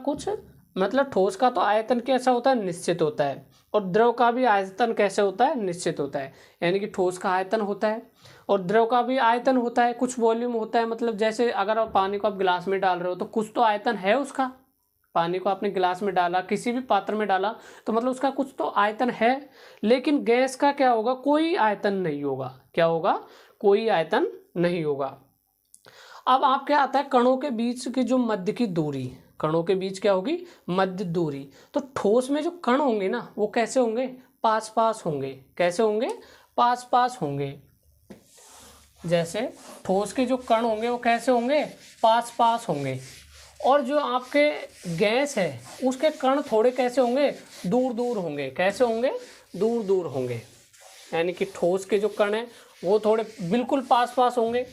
ठोस का तो आयतन कैसा होता है? निश्चित होता है। और द्रव का भी आयतन कैसे होता है? निश्चित होता है। यानी कि ठोस का आयतन होता है और द्रव का भी आयतन होता है, कुछ वॉल्यूम होता है। मतलब जैसे अगर आप पानी को आप गिलास में डाल रहे हो तो कुछ तो आयतन है उसका। पानी को आपने गिलास में डाला, किसी भी पात्र में डाला, तो मतलब उसका कुछ तो आयतन है। लेकिन गैस का क्या होगा? कोई आयतन नहीं होगा। क्या होगा? कोई आयतन नहीं होगा। अब आप क्या आता है? कणों के बीच की जो मध्य की दूरी, कणों के बीच क्या होगी? मध्य दूरी। तो ठोस में जो कण होंगे ना वो कैसे होंगे? पास पास होंगे। कैसे होंगे? पास पास होंगे। जैसे ठोस के जो कण होंगे वो कैसे होंगे? पास पास होंगे। और जो आपके गैस है उसके कण थोड़े कैसे होंगे? दूर दूर होंगे। कैसे होंगे? दूर दूर होंगे। यानी कि ठोस के जो कण है वो थोड़े बिल्कुल पास पास होंगे,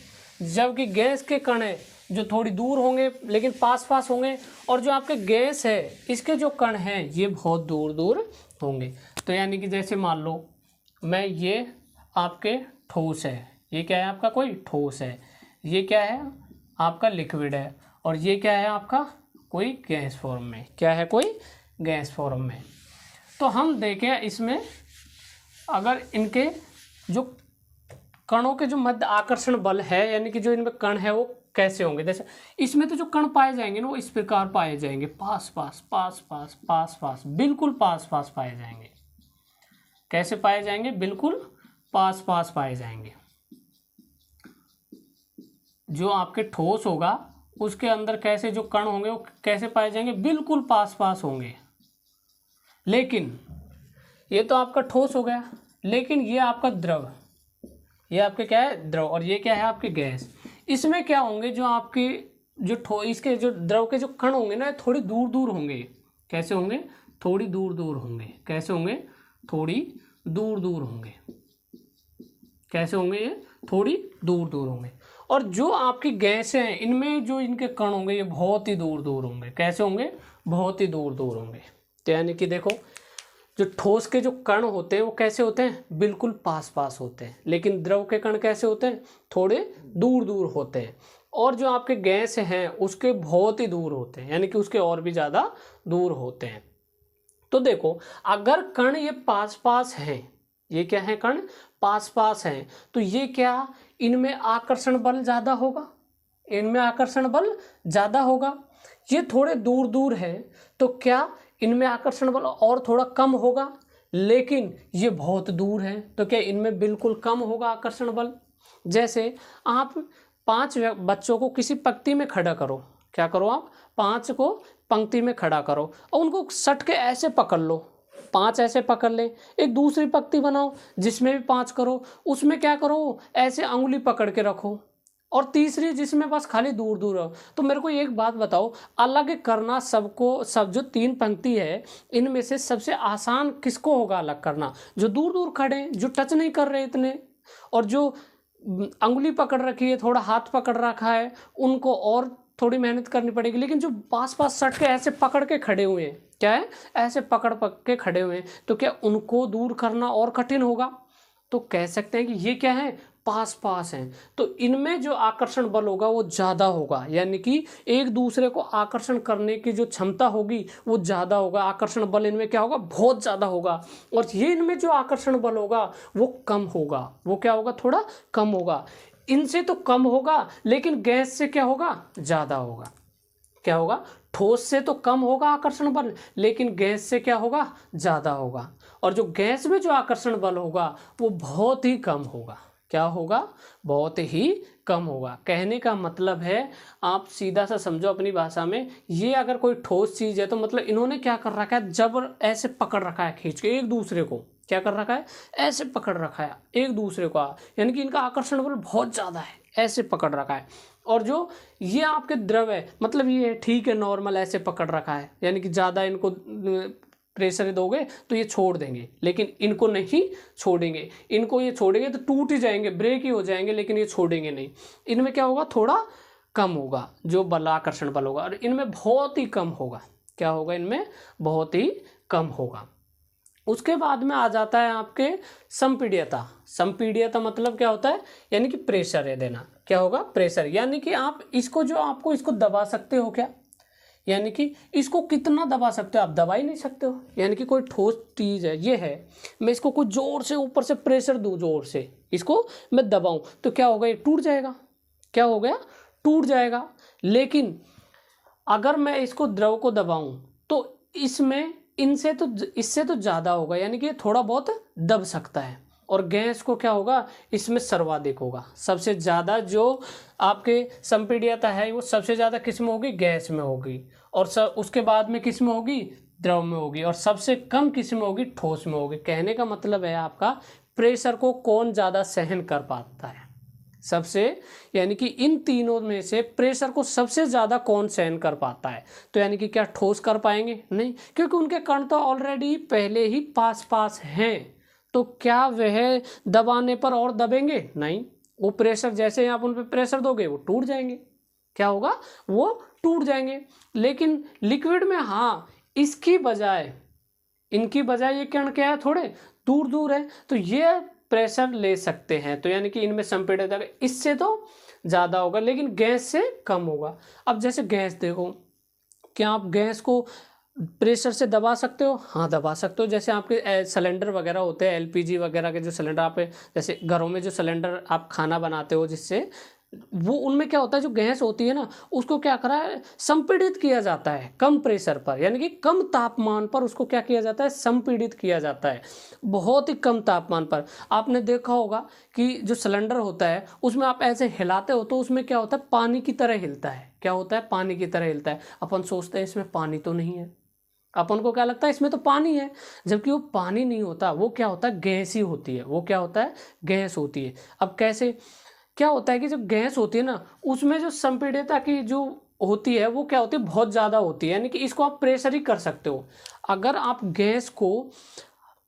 जबकि गैस के कण है जो थोड़ी दूर होंगे लेकिन पास पास होंगे। और जो आपके गैस है इसके जो कण हैं ये बहुत दूर दूर होंगे। तो यानी कि जैसे मान लो ये आपके ठोस है, ये क्या है? आपका कोई ठोस है। ये क्या है? आपका लिक्विड है। और ये क्या है? आपका कोई गैस फॉर्म में। क्या है? कोई गैस फॉर्म में। तो हम देखें इसमें अगर इनके जो कणों के जो मध्य आकर्षण बल है, यानी कि जो इनमें कण है वो कैसे होंगे। जैसे इसमें तो जो कण पाए जाएंगे ना वो इस प्रकार पाए जाएंगे, पास पास पास पास पास पास, बिल्कुल पास पास पाए जाएंगे। कैसे पाए जाएंगे? बिल्कुल पास पास पाए जाएंगे। जो आपके ठोस होगा उसके अंदर कैसे जो कण होंगे वो कैसे पाए जाएंगे, बिल्कुल पास पास होंगे। लेकिन ये तो आपका ठोस हो गया, लेकिन ये आपका द्रव, ये आपके क्या है द्रव, और ये क्या है आपके गैस। इसमें क्या होंगे, जो आपके जो इसके जो द्रव के जो कण होंगे ना, थोड़ी दूर दूर होंगे। कैसे होंगे, थोड़ी दूर दूर होंगे। कैसे होंगे, थोड़ी दूर दूर होंगे। कैसे होंगे, ये थोड़ी दूर दूर होंगे। और जो आपकी गैस हैं इनमें जो इनके कण होंगे ये बहुत ही दूर दूर होंगे। कैसे होंगे, बहुत ही दूर दूर होंगे। तो यानी कि देखो, जो ठोस के जो कण होते हैं वो कैसे होते हैं, बिल्कुल पास पास होते हैं, लेकिन द्रव के कण कैसे होते हैं, थोड़े दूर दूर होते हैं। और जो आपके गैस हैं उसके बहुत ही दूर होते हैं, यानी कि उसके और भी ज़्यादा दूर होते हैं। तो देखो, अगर कण ये पास पास हैं, ये क्या है, कण पास पास हैं, तो ये क्या, इनमें आकर्षण बल ज़्यादा होगा, इनमें आकर्षण बल ज़्यादा होगा। ये थोड़े दूर दूर है तो क्या इनमें आकर्षण बल और थोड़ा कम होगा, लेकिन ये बहुत दूर है तो क्या इनमें बिल्कुल कम होगा आकर्षण बल। जैसे आप 5 बच्चों को किसी पंक्ति में खड़ा करो, क्या करो आप, 5 को पंक्ति में खड़ा करो और उनको सट के ऐसे पकड़ लो, 5 ऐसे पकड़ ले। एक दूसरी पंक्ति बनाओ जिसमें भी 5 करो, उसमें क्या करो, ऐसे अंगुली पकड़ के रखो, और तीसरी जिसमें बस खाली दूर दूर हो। तो मेरे को एक बात बताओ, अलग करना सबको, सब जो 3 पंक्ति है इनमें से सबसे आसान किसको होगा अलग करना, जो दूर दूर खड़े, जो टच नहीं कर रहे इतने, और जो अंगुली पकड़ रखी है, थोड़ा हाथ पकड़ रखा है, उनको और थोड़ी मेहनत करनी पड़ेगी। लेकिन जो पास पास सट के ऐसे पकड़ के खड़े हुए हैं, क्या है, ऐसे पकड़ के खड़े हुए हैं, तो क्या उनको दूर करना और कठिन होगा। तो कह सकते हैं कि ये क्या है, पास पास हैं, तो इनमें जो आकर्षण बल होगा वो ज़्यादा होगा, यानी कि एक दूसरे को आकर्षण करने की जो क्षमता होगी वो ज़्यादा होगा। आकर्षण बल इनमें क्या होगा, बहुत ज़्यादा होगा। और ये इनमें जो आकर्षण बल होगा वो कम होगा, वो क्या होगा, थोड़ा कम होगा। इनसे तो कम होगा, लेकिन गैस से क्या होगा, ज़्यादा होगा। क्या होगा, ठोस से तो कम होगा आकर्षण बल, लेकिन गैस से क्या होगा, ज़्यादा होगा। और जो गैस में जो आकर्षण बल होगा वो बहुत ही कम होगा। क्या होगा, बहुत ही कम होगा। कहने का मतलब है, आप सीधा सा समझो अपनी भाषा में, ये अगर कोई ठोस चीज़ है तो मतलब इन्होंने क्या कर रखा है, जबर ऐसे पकड़ रखा है, खींच के एक दूसरे को क्या कर रखा है, ऐसे पकड़ रखा है एक दूसरे को, यानी कि इनका आकर्षण बल बहुत ज़्यादा है, ऐसे पकड़ रखा है। और जो ये आपके द्रव है, मतलब ये ठीक है, नॉर्मल ऐसे पकड़ रखा है, यानी कि ज़्यादा इनको प्रेशर दोगे तो ये छोड़ देंगे, लेकिन इनको नहीं छोड़ेंगे। इनको ये छोड़ेंगे तो टूट ही जाएंगे, ब्रेक ही हो जाएंगे, लेकिन ये छोड़ेंगे नहीं। इनमें क्या होगा, थोड़ा कम होगा जो बल, आकर्षण बल होगा, और इनमें बहुत ही कम होगा। क्या होगा, इनमें बहुत ही कम होगा। उसके बाद में आ जाता है आपके संपीड्यता। संपीड्यता मतलब क्या होता है, यानी कि प्रेशर है देना। क्या होगा, प्रेशर, यानी कि आप इसको, जो आपको इसको दबा सकते हो क्या, यानी कि इसको कितना दबा सकते हो, आप दबा ही नहीं सकते हो। यानी कि कोई ठोस चीज़ है, ये है, मैं इसको कुछ जोर से ऊपर से प्रेशर दूं, जोर से इसको मैं दबाऊं, तो क्या होगा, ये टूट जाएगा। क्या हो गया, टूट जाएगा। लेकिन अगर मैं इसको द्रव को दबाऊं तो इसमें इससे तो ज़्यादा होगा, यानी कि थोड़ा बहुत दब सकता है। और गैस को क्या होगा, इसमें सर्वाधिक होगा। सबसे ज़्यादा जो आपके संपीड्यता है वो सबसे ज़्यादा किस में होगी, गैस में होगी, और उसके बाद में किस में होगी, द्रव में होगी, और सबसे कम किस में होगी, ठोस में होगी। कहने का मतलब है आपका, प्रेशर को कौन ज़्यादा सहन कर पाता है सबसे, यानी कि इन तीनों में से प्रेशर को सबसे ज़्यादा कौन सहन कर पाता है। तो यानी कि क्या ठोस कर पाएंगे, नहीं, क्योंकि उनके कण तो ऑलरेडी पहले ही पास पास हैं। तो क्या वह दबाने पर और दबेंगे, नहीं, वो प्रेशर जैसे आप उन पर प्रेशर दोगे वो टूट जाएंगे। क्या होगा, वो टूट जाएंगे। लेकिन लिक्विड में हाँ, इनकी बजाय ये कण क्या है, थोड़े दूर दूर है, तो ये प्रेशर ले सकते हैं। तो यानी कि इनमें संपीड़ित इससे तो ज़्यादा होगा, लेकिन गैस से कम होगा। अब जैसे गैस देखो, क्या आप गैस को प्रेशर से दबा सकते हो, हाँ दबा सकते हो। जैसे आपके सिलेंडर वगैरह होते हैं, एलपीजी वगैरह के जो सिलेंडर, आप जैसे घरों में जो सिलेंडर आप खाना बनाते हो जिससे, वो उनमें क्या होता है, जो गैस होती है ना उसको क्या करा है, संपीड़ित किया जाता है कम प्रेशर पर, यानी कि कम तापमान पर उसको क्या किया जाता है, संपीड़ित किया जाता है, बहुत ही कम तापमान पर। आपने देखा होगा कि जो सिलेंडर होता है उसमें आप ऐसे हिलाते हो तो उसमें क्या होता है, पानी की तरह हिलता है। क्या होता है, पानी की तरह हिलता है। अपन सोचते हैं इसमें पानी तो नहीं है, अपन को क्या लगता है इसमें तो पानी है, जबकि वो पानी नहीं होता, वो क्या होता है, गैस ही होती है। वो क्या होता है, गैस होती है। अब कैसे, क्या होता है कि जो गैस होती है ना उसमें जो संपीड़ितता की जो होती है वो क्या होती है, बहुत ज़्यादा होती है, यानी कि इसको आप प्रेशर ही कर सकते हो। अगर आप गैस को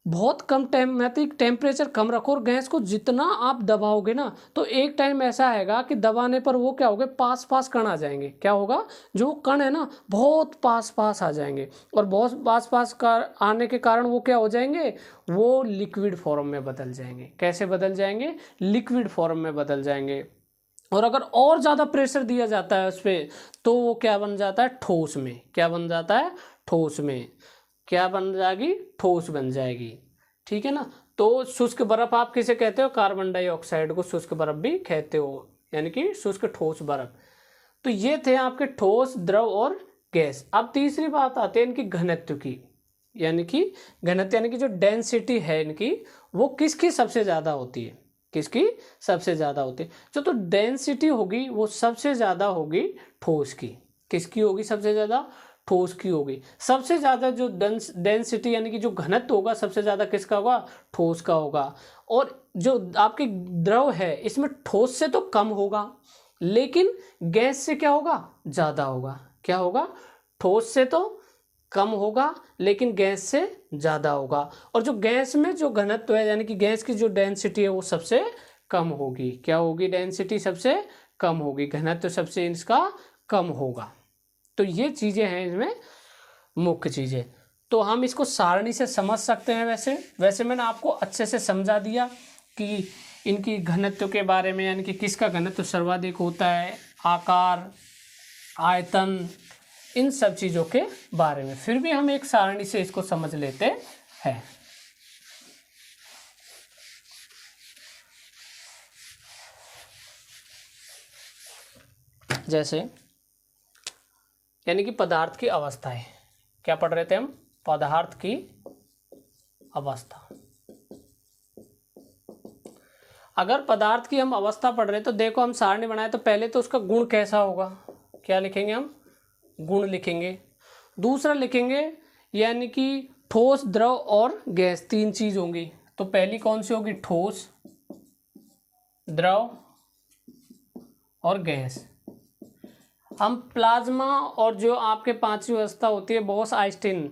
बहुत कम टेम्परेचर कम रखो और गैस को जितना आप दबाओगे ना तो एक टाइम ऐसा आएगा कि दबाने पर वो क्या होगा, पास पास कण आ जाएंगे। क्या होगा, जो कण है ना बहुत पास पास आ जाएंगे, और बहुत पास पास का आने के कारण वो क्या हो जाएंगे, वो लिक्विड फॉर्म में बदल जाएंगे। कैसे बदल जाएंगे, लिक्विड फॉर्म में बदल जाएंगे। और अगर और ज़्यादा प्रेशर दिया जाता है उस पर तो वो क्या बन जाता है, ठोस में। क्या बन जाता है, ठोस में। क्या बन जाएगी, ठोस बन जाएगी। ठीक है ना। तो शुष्क बर्फ आप किसे कहते हो, कार्बन डाइऑक्साइड को शुष्क बर्फ भी कहते हो, यानी कि शुष्क ठोस बर्फ। तो ये थे आपके ठोस, द्रव और गैस। अब तीसरी बात आती है इनकी घनत्व की, यानी कि घनत्व यानी कि जो डेंसिटी है इनकी वो किसकी सबसे ज़्यादा होती है, किसकी सबसे ज़्यादा होती है। जो तो डेंसिटी होगी वो सबसे ज़्यादा होगी ठोस की। किसकी होगी सबसे ज़्यादा, ठोस की होगी। सबसे ज़्यादा जो डेंसिटी यानी कि जो घनत्व होगा सबसे ज़्यादा किसका होगा, ठोस का होगा। और जो आपके द्रव है इसमें ठोस से तो कम होगा, लेकिन गैस से क्या होगा, ज़्यादा होगा। क्या होगा, ठोस से तो कम होगा लेकिन गैस से ज़्यादा होगा। और जो गैस में जो घनत्व है यानी कि गैस की जो डेंसिटी है वो सबसे कम होगी। क्या होगी, डेंसिटी सबसे कम होगी, घनत्व सबसे इसका कम होगा। तो ये चीज़ें हैं इसमें मुख्य चीज़ें। तो हम इसको सारणी से समझ सकते हैं। वैसे मैंने आपको अच्छे से समझा दिया कि इनकी घनत्व के बारे में, यानी कि किसका घनत्व सर्वाधिक होता है, आकार, आयतन, इन सब चीज़ों के बारे में। फिर भी हम एक सारणी से इसको समझ लेते हैं। जैसे यानी कि पदार्थ की अवस्था है, क्या पढ़ रहे थे हम, पदार्थ की अवस्था। अगर पदार्थ की हम अवस्था पढ़ रहे तो देखो हम सारणी बनाए तो पहले तो उसका गुण कैसा होगा, क्या लिखेंगे हम, गुण लिखेंगे। दूसरा लिखेंगे यानी कि ठोस, द्रव और गैस, तीन चीज होंगी। तो पहली कौन सी होगी, ठोस, द्रव और गैस। हम प्लाज्मा और जो आपके पांचवी अवस्था होती है बॉस आइंस्टीन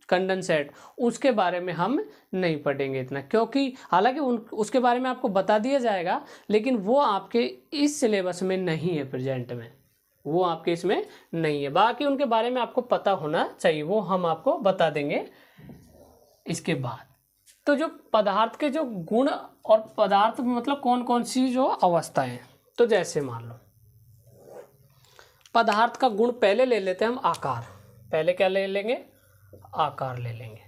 कंडेंसेट, उसके बारे में हम नहीं पढ़ेंगे इतना, क्योंकि हालांकि उसके बारे में आपको बता दिया जाएगा लेकिन वो आपके इस सिलेबस में नहीं है, प्रेजेंट में वो आपके इसमें नहीं है। बाकी उनके बारे में आपको पता होना चाहिए, वो हम आपको बता देंगे इसके बाद। तो जो पदार्थ के जो गुण और पदार्थ मतलब कौन कौन सी जो अवस्थाएं, तो जैसे मान लो पदार्थ का गुण पहले ले लेते हैं हम, आकार। पहले क्या ले लेंगे, आकार ले लेंगे।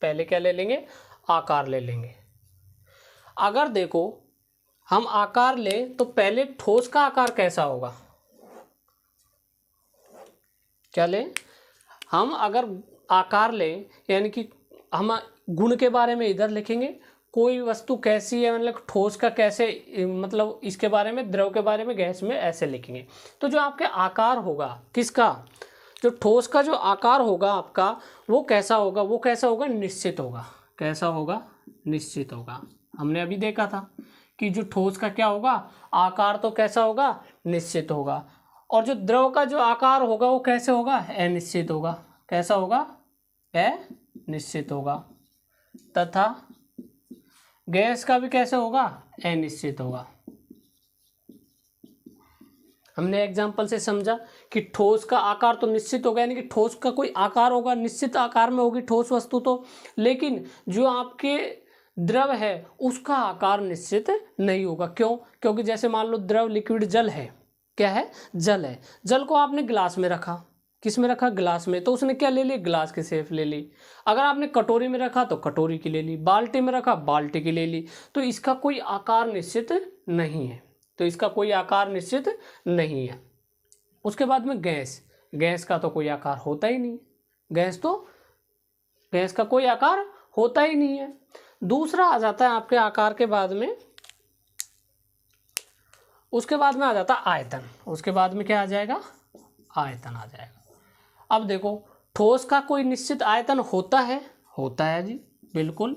पहले क्या ले लेंगे, आकार ले लेंगे। अगर देखो हम आकार ले तो पहले ठोस का आकार कैसा होगा, क्या ले, हम अगर आकार ले यानी कि हम गुण के बारे में इधर लिखेंगे, कोई वस्तु कैसी है मतलब ठोस का कैसे, मतलब इसके बारे में, द्रव के बारे में, गैस में, ऐसे लिखेंगे। तो जो आपके आकार होगा किसका, जो ठोस का जो आकार होगा आपका वो कैसा होगा, वो कैसा होगा, निश्चित होगा। कैसा होगा, निश्चित होगा। हमने अभी देखा था कि जो ठोस का क्या होगा, आकार तो कैसा होगा, निश्चित होगा। और जो द्रव का जो आकार होगा वो कैसे होगा, अनिश्चित होगा। कैसा होगा, अनिश्चित होगा। तथा गैस का भी कैसे होगा, अनिश्चित होगा। हमने एग्जाम्पल से समझा कि ठोस का आकार तो निश्चित होगा, यानी कि ठोस का कोई आकार होगा, निश्चित आकार में होगी ठोस वस्तु तो, लेकिन जो आपके द्रव है उसका आकार निश्चित नहीं होगा। क्यों, क्योंकि जैसे मान लो द्रव लिक्विड जल है, क्या है, जल है। जल को आपने गिलास में रखा, किस में रखा, गिलास में, तो उसने क्या ले ली, गिलास की शेप ले ली। अगर आपने कटोरी में रखा तो कटोरी की ले ली, बाल्टी में रखा बाल्टी की ले ली। तो इसका कोई आकार निश्चित नहीं है। तो इसका कोई आकार निश्चित नहीं है। उसके बाद में गैस, गैस का तो कोई आकार होता ही नहीं है, गैस का कोई आकार होता ही नहीं है। दूसरा आ जाता है आपके आकार के बाद में, उसके बाद में आ जाता है आयतन। उसके बाद में क्या आ जाएगा, आयतन आ जाएगा। अब देखो ठोस का कोई निश्चित आयतन होता है जी, बिल्कुल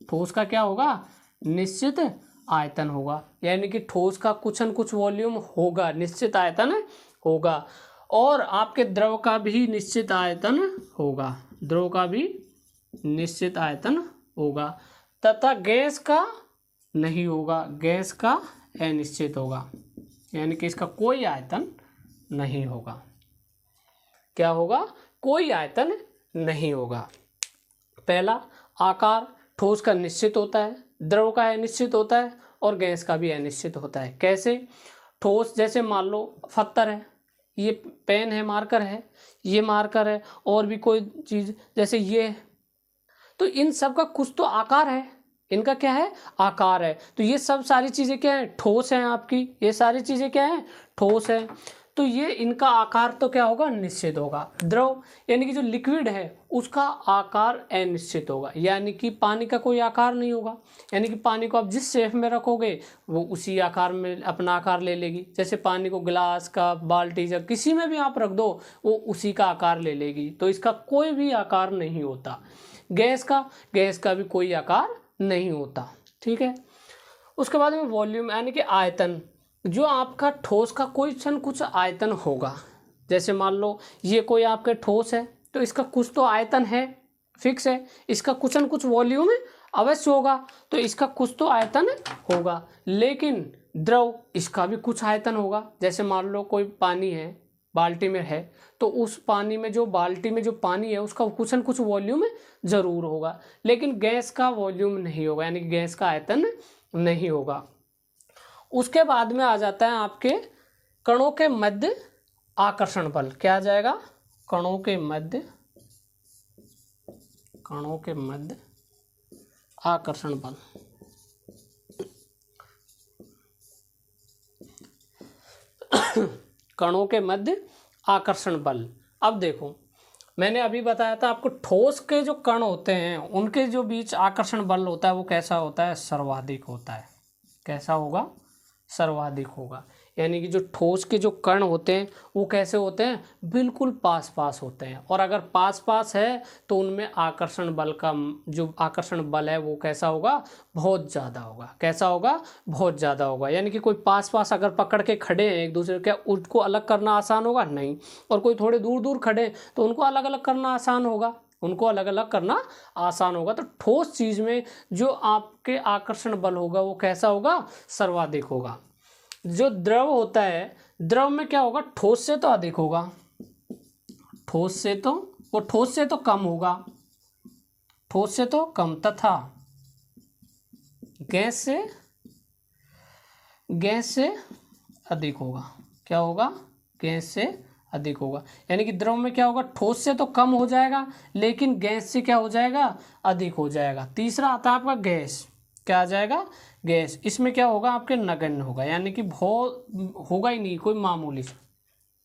ठोस का क्या होगा, निश्चित आयतन होगा, यानी कि ठोस का कुछ न कुछ वॉल्यूम होगा, निश्चित आयतन होगा। और आपके द्रव का भी निश्चित आयतन होगा, द्रव का भी निश्चित आयतन होगा, तथा गैस का नहीं होगा, गैस का अनिश्चित होगा, यानी कि इसका कोई आयतन नहीं होगा। क्या होगा, कोई आयतन नहीं होगा। पहला आकार ठोस का निश्चित होता है, द्रव का अनिश्चित होता है और गैस का भी अनिश्चित होता है। कैसे, ठोस जैसे मान लो पत्थर है, ये पेन है, मार्कर है, ये मार्कर है, और भी कोई चीज़ जैसे ये, तो इन सब का कुछ तो आकार है, इनका क्या है, आकार है। तो ये सब सारी चीज़ें क्या है, ठोस हैं आपकी, ये सारी चीज़ें क्या है, ठोस है। तो ये इनका आकार तो क्या होगा, निश्चित होगा। द्रव यानी कि जो लिक्विड है उसका आकार अनिश्चित होगा, यानी कि पानी का कोई आकार नहीं होगा, यानी कि पानी को आप जिस शेप में रखोगे वो उसी आकार में अपना आकार ले लेगी। जैसे पानी को गिलास का, बाल्टी जग किसी में भी आप रख दो वो उसी का आकार ले लेगी, तो इसका कोई भी आकार नहीं होता। गैस का भी कोई आकार नहीं होता, ठीक है। उसके बाद में वॉल्यूम यानी कि आयतन, जो आपका ठोस का कोई कुछ आयतन होगा। जैसे मान लो ये कोई आपके ठोस है तो इसका कुछ तो आयतन है, फिक्स है, इसका कुछ न कुछ वॉल्यूम अवश्य होगा, तो इसका कुछ तो आयतन होगा। लेकिन द्रव, इसका भी कुछ आयतन होगा। जैसे मान लो कोई पानी है, बाल्टी में है, तो उस पानी में जो बाल्टी में जो पानी है उसका कुछ न कुछ वॉल्यूम ज़रूर होगा, लेकिन गैस का वॉल्यूम नहीं होगा, यानी कि गैस का आयतन नहीं होगा। उसके बाद में आ जाता है आपके कणों के मध्य आकर्षण बल। क्या आ जाएगा, कणों के मध्य आकर्षण बल। कणों के मध्य आकर्षण बल। अब देखो मैंने अभी बताया था आपको, ठोस के जो कण होते हैं उनके जो बीच आकर्षण बल होता है वो कैसा होता है, सर्वाधिक होता है। कैसा होगा, सर्वाधिक होगा। यानी कि जो ठोस के जो कण होते हैं वो कैसे होते हैं, बिल्कुल पास पास होते हैं, और अगर पास पास है तो उनमें आकर्षण बल का जो आकर्षण बल है वो कैसा होगा, बहुत ज़्यादा होगा। कैसा होगा, बहुत ज़्यादा होगा। यानी कि कोई पास पास अगर पकड़ के खड़े हैं एक दूसरे, क्या उनको अलग करना आसान होगा, नहीं। और कोई थोड़े दूर दूर खड़े हैं तो उनको अलग अलग करना आसान होगा, तो ठोस चीज़ में जो आपके आकर्षण बल होगा वो कैसा होगा, सर्वाधिक होगा। जो द्रव होता है, द्रव में क्या होगा, ठोस से तो अधिक होगा, ठोस से तो कम होगा, ठोस से तो कम, तथा गैस से अधिक होगा। क्या होगा, गैस से अधिक होगा। यानी कि द्रव में क्या होगा, ठोस से तो कम हो जाएगा लेकिन गैस से क्या हो जाएगा, अधिक हो जाएगा। तीसरा आता है आपका गैस। क्या आ जाएगा, गैस। इसमें क्या होगा, आपके नगण्य होगा, यानी कि बहुत होगा ही नहीं, कोई मामूली सा।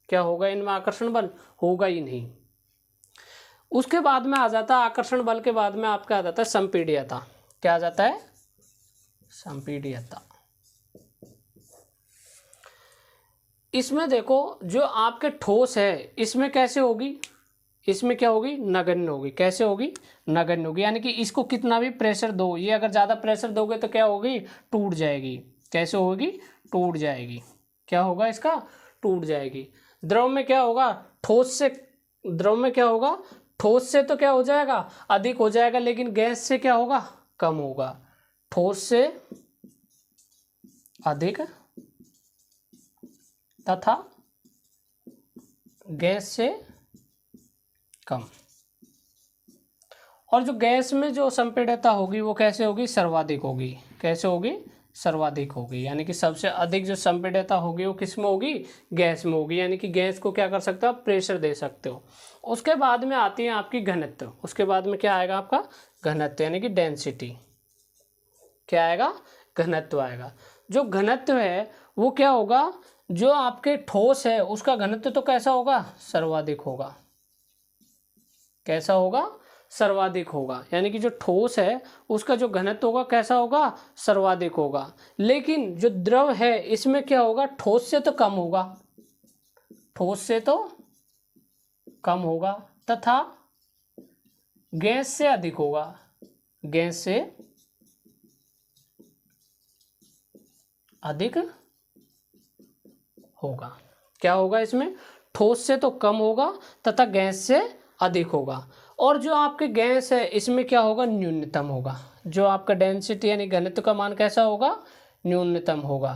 क्या होगा, इनमें आकर्षण बल होगा ही नहीं। उसके बाद में आ जाता है आकर्षण बल के बाद में आपका आ जाता है संपीड्यता। क्या आ जाता है, संपीड्यता। इसमें देखो जो आपके ठोस है इसमें कैसे होगी, इसमें क्या होगी, नगण्य होगी। कैसे होगी, नगण्य होगी। यानी कि इसको कितना भी प्रेशर दो, ये अगर ज़्यादा प्रेशर दोगे तो क्या होगी, टूट जाएगी। कैसे होगी, टूट जाएगी। क्या होगा इसका, टूट जाएगी। द्रव में क्या होगा, ठोस से तो क्या हो जाएगा, अधिक हो जाएगा, लेकिन गैस से क्या होगा, कम होगा। ठोस से अधिक तथा गैस से कम। और जो गैस में जो संपीड्यता होगी वो कैसे होगी, सर्वाधिक होगी। कैसे होगी, सर्वाधिक होगी। यानी कि सबसे अधिक जो संपीड्यता होगी वो किस में होगी, गैस में होगी। यानी कि गैस को क्या कर सकते हो, आप प्रेशर दे सकते हो। उसके बाद में आती है आपकी घनत्व। उसके बाद में क्या आएगा आपका, घनत्व, यानी कि डेंसिटी। क्या आएगा, घनत्व आएगा। जो घनत्व है वो क्या होगा, जो आपके ठोस है उसका घनत्व तो कैसा होगा, सर्वाधिक होगा। कैसा होगा, सर्वाधिक होगा। यानी कि जो ठोस है उसका जो घनत्व होगा कैसा होगा, सर्वाधिक होगा। लेकिन जो द्रव है इसमें क्या होगा, ठोस से तो कम होगा, ठोस से तो कम होगा, तथा गैस से अधिक होगा, गैस से अधिक होगा। क्या होगा इसमें, ठोस से तो कम होगा तथा गैस से अधिक होगा। और जो आपके गैस है इसमें क्या होगा, न्यूनतम होगा। जो आपका डेंसिटी यानी घनत्व का मान कैसा होगा, न्यूनतम होगा।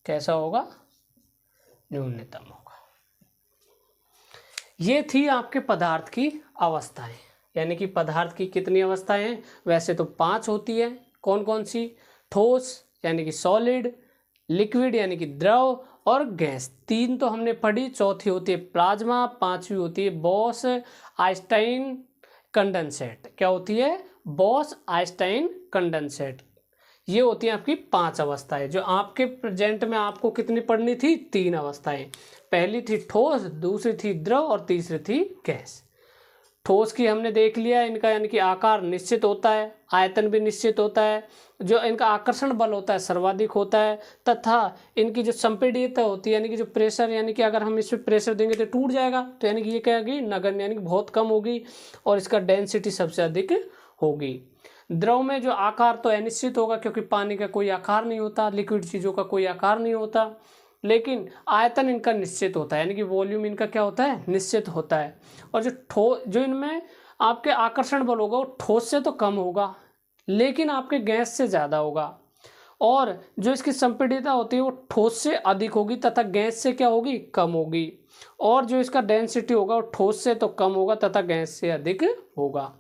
कैसा होगा, न्यूनतम होगा। ये थी आपके पदार्थ की अवस्थाएं। यानी कि पदार्थ की कितनी अवस्थाएं हैं, वैसे तो 5 होती है। कौन कौन सी, ठोस यानी कि सॉलिड, लिक्विड यानी कि द्रव, और गैस। 3 तो हमने पढ़ी, चौथी होती है प्लाज्मा, 5वीं होती है बॉस आइंस्टाइन कंडेंसेट। क्या होती है, बॉस आइंस्टाइन कंडेंसेट। ये होती है आपकी 5 अवस्थाएं। जो आपके प्रेजेंट में आपको कितनी पढ़नी थी, 3 अवस्थाएं। पहली थी ठोस, दूसरी थी द्रव और तीसरी थी गैस। ठोस की हमने देख लिया, इनका यानी कि आकार निश्चित होता है, आयतन भी निश्चित होता है, जो इनका आकर्षण बल होता है सर्वाधिक होता है, तथा इनकी जो संपीड़ितता होती है यानी कि जो प्रेशर, यानी कि अगर हम इस पर प्रेशर देंगे तो टूट जाएगा, तो यानी कि ये क्या होगी, नगण्य यानी कि बहुत कम होगी, और इसका डेंसिटी सबसे अधिक होगी। द्रव में जो आकार तो अनिश्चित होगा, क्योंकि पानी का कोई आकार नहीं होता, लिक्विड चीज़ों का कोई आकार नहीं होता, लेकिन आयतन इनका निश्चित होता है, यानी कि वॉल्यूम इनका क्या होता है, निश्चित होता है। और जो इनमें आपके आकर्षण बल होगा वो ठोस से तो कम होगा, लेकिन आपके गैस से ज़्यादा होगा। और जो इसकी संपीड़ितता होती है वो ठोस से अधिक होगी तथा गैस से क्या होगी, कम होगी। और जो इसका डेंसिटी होगा वो ठोस से तो कम होगा तथा गैस से अधिक होगा।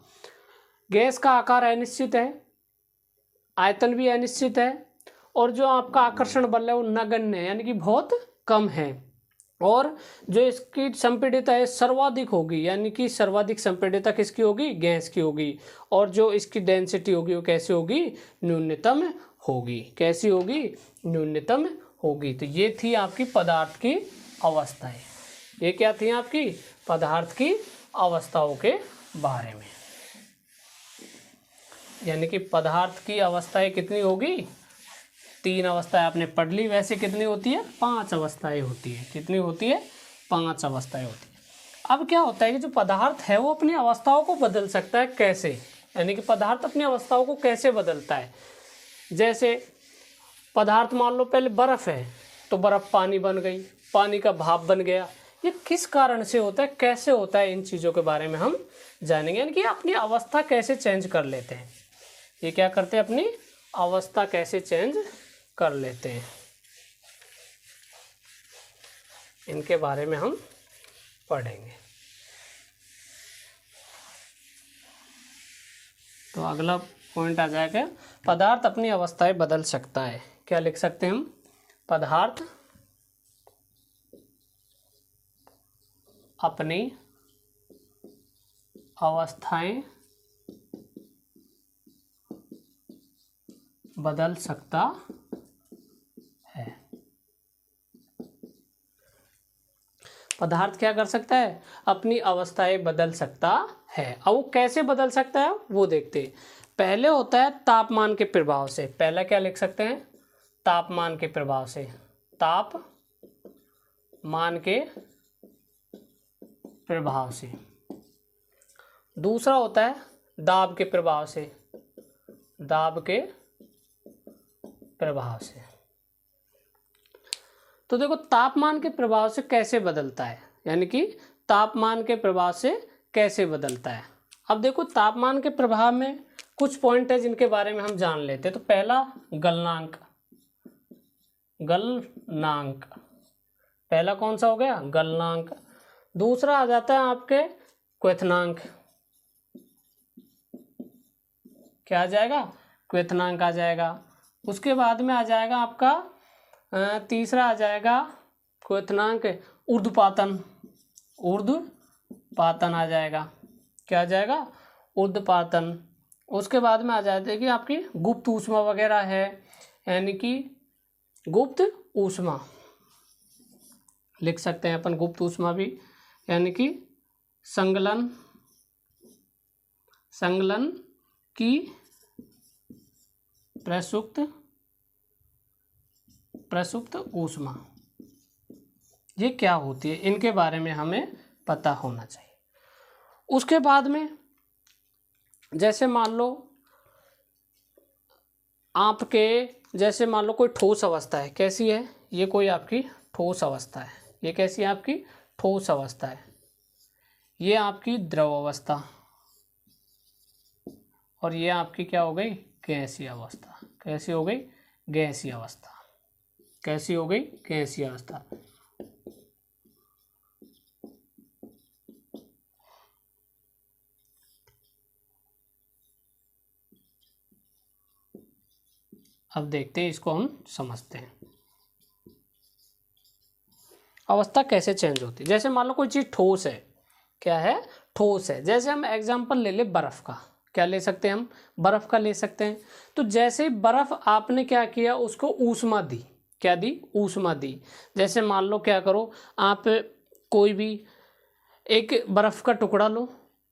गैस का आकार अनिश्चित है, आयतन भी अनिश्चित है, और जो आपका आकर्षण बल है वो नगण्य है, यानी कि बहुत कम है। और जो इसकी संपीड़ितता है सर्वाधिक होगी, यानी कि सर्वाधिक संपीड़ितता किसकी होगी, गैस की होगी। और जो इसकी डेंसिटी होगी वो कैसी होगी, न्यूनतम होगी। कैसी होगी, न्यूनतम होगी। तो ये थी आपकी पदार्थ की अवस्थाएं। ये क्या थी आपकी, पदार्थ की अवस्थाओं के बारे में। यानी कि पदार्थ की अवस्थाएं कितनी होगी, 3 अवस्थाएं आपने पढ़ ली। वैसे कितनी होती है, 5 अवस्थाएं होती है। कितनी होती है, 5 अवस्थाएं होती है। अब क्या होता है कि जो पदार्थ है वो अपनी अवस्थाओं को बदल सकता है। कैसे, यानी कि पदार्थ अपनी अवस्थाओं को कैसे बदलता है। जैसे पदार्थ मान लो पहले बर्फ़ है, तो बर्फ़ पानी बन गई, पानी का भाप बन गया। ये किस कारण से होता है, कैसे होता है, इन चीज़ों के बारे में हम जानेंगे। यानी कि अपनी अवस्था कैसे चेंज कर लेते हैं, ये क्या करते हैं, अपनी अवस्था कैसे चेंज कर लेते हैं, इनके बारे में हम पढ़ेंगे। तो अगला पॉइंट आ जाएगा, पदार्थ अपनी अवस्थाएं बदल सकता है। क्या लिख सकते हैं हम, पदार्थ अपनी अवस्थाएं बदल सकता है। पदार्थ क्या कर सकता है, अपनी अवस्थाएं बदल सकता है। अब वो कैसे बदल सकता है वो देखते हैं। पहले होता है तापमान के प्रभाव से। पहला क्या लिख सकते हैं, तापमान के प्रभाव से, तापमान के प्रभाव से। दूसरा होता है दाब के प्रभाव से, दाब के प्रभाव से। तो देखो तापमान के प्रभाव से कैसे बदलता है, यानी कि तापमान के प्रभाव से कैसे बदलता है। अब देखो तापमान के प्रभाव में कुछ पॉइंट है जिनके बारे में हम जान लेते हैं। तो पहला गलनांक, गलनांक पहला कौन सा हो गया, गलनांक। दूसरा आ जाता है आपके क्वथनांक। क्या आ जाएगा, क्वथनांक आ जाएगा। उसके बाद में आ जाएगा आपका तीसरा आ जाएगा क्वथनांक, ऊर्ध्वपातन, ऊर्ध्वपातन आ जाएगा। क्या आ जाएगा, ऊर्ध्वपातन। उसके बाद में आ जाते हैं कि आपकी गुप्त ऊष्मा वगैरह है, यानी कि गुप्त ऊष्मा लिख सकते हैं अपन, गुप्त ऊष्मा भी, यानी कि संगलन की प्रसुप्त ऊष्मा, ये क्या होती है, इनके बारे में हमें पता होना चाहिए। उसके बाद में जैसे मान लो कोई ठोस अवस्था है, कैसी है ये, कोई आपकी ठोस अवस्था है, ये कैसी है आपकी ठोस अवस्था है, ये आपकी द्रव अवस्था, और ये आपकी क्या हो गई गैसीय अवस्था। कैसी हो गई गैसीय अवस्था, कैसी हो गई गैसीय अवस्था। अब देखते हैं, इसको हम समझते हैं अवस्था कैसे चेंज होती है। जैसे मान लो कोई चीज़ ठोस है, क्या है ठोस है, जैसे हम एग्जांपल ले ले बर्फ़ का, क्या ले सकते हैं हम बर्फ़ का ले सकते हैं। तो जैसे ही बर्फ़ आपने क्या किया, उसको ऊष्मा दी, क्या दी ऊष्मा दी। जैसे मान लो क्या करो आप, कोई भी एक बर्फ़ का टुकड़ा लो,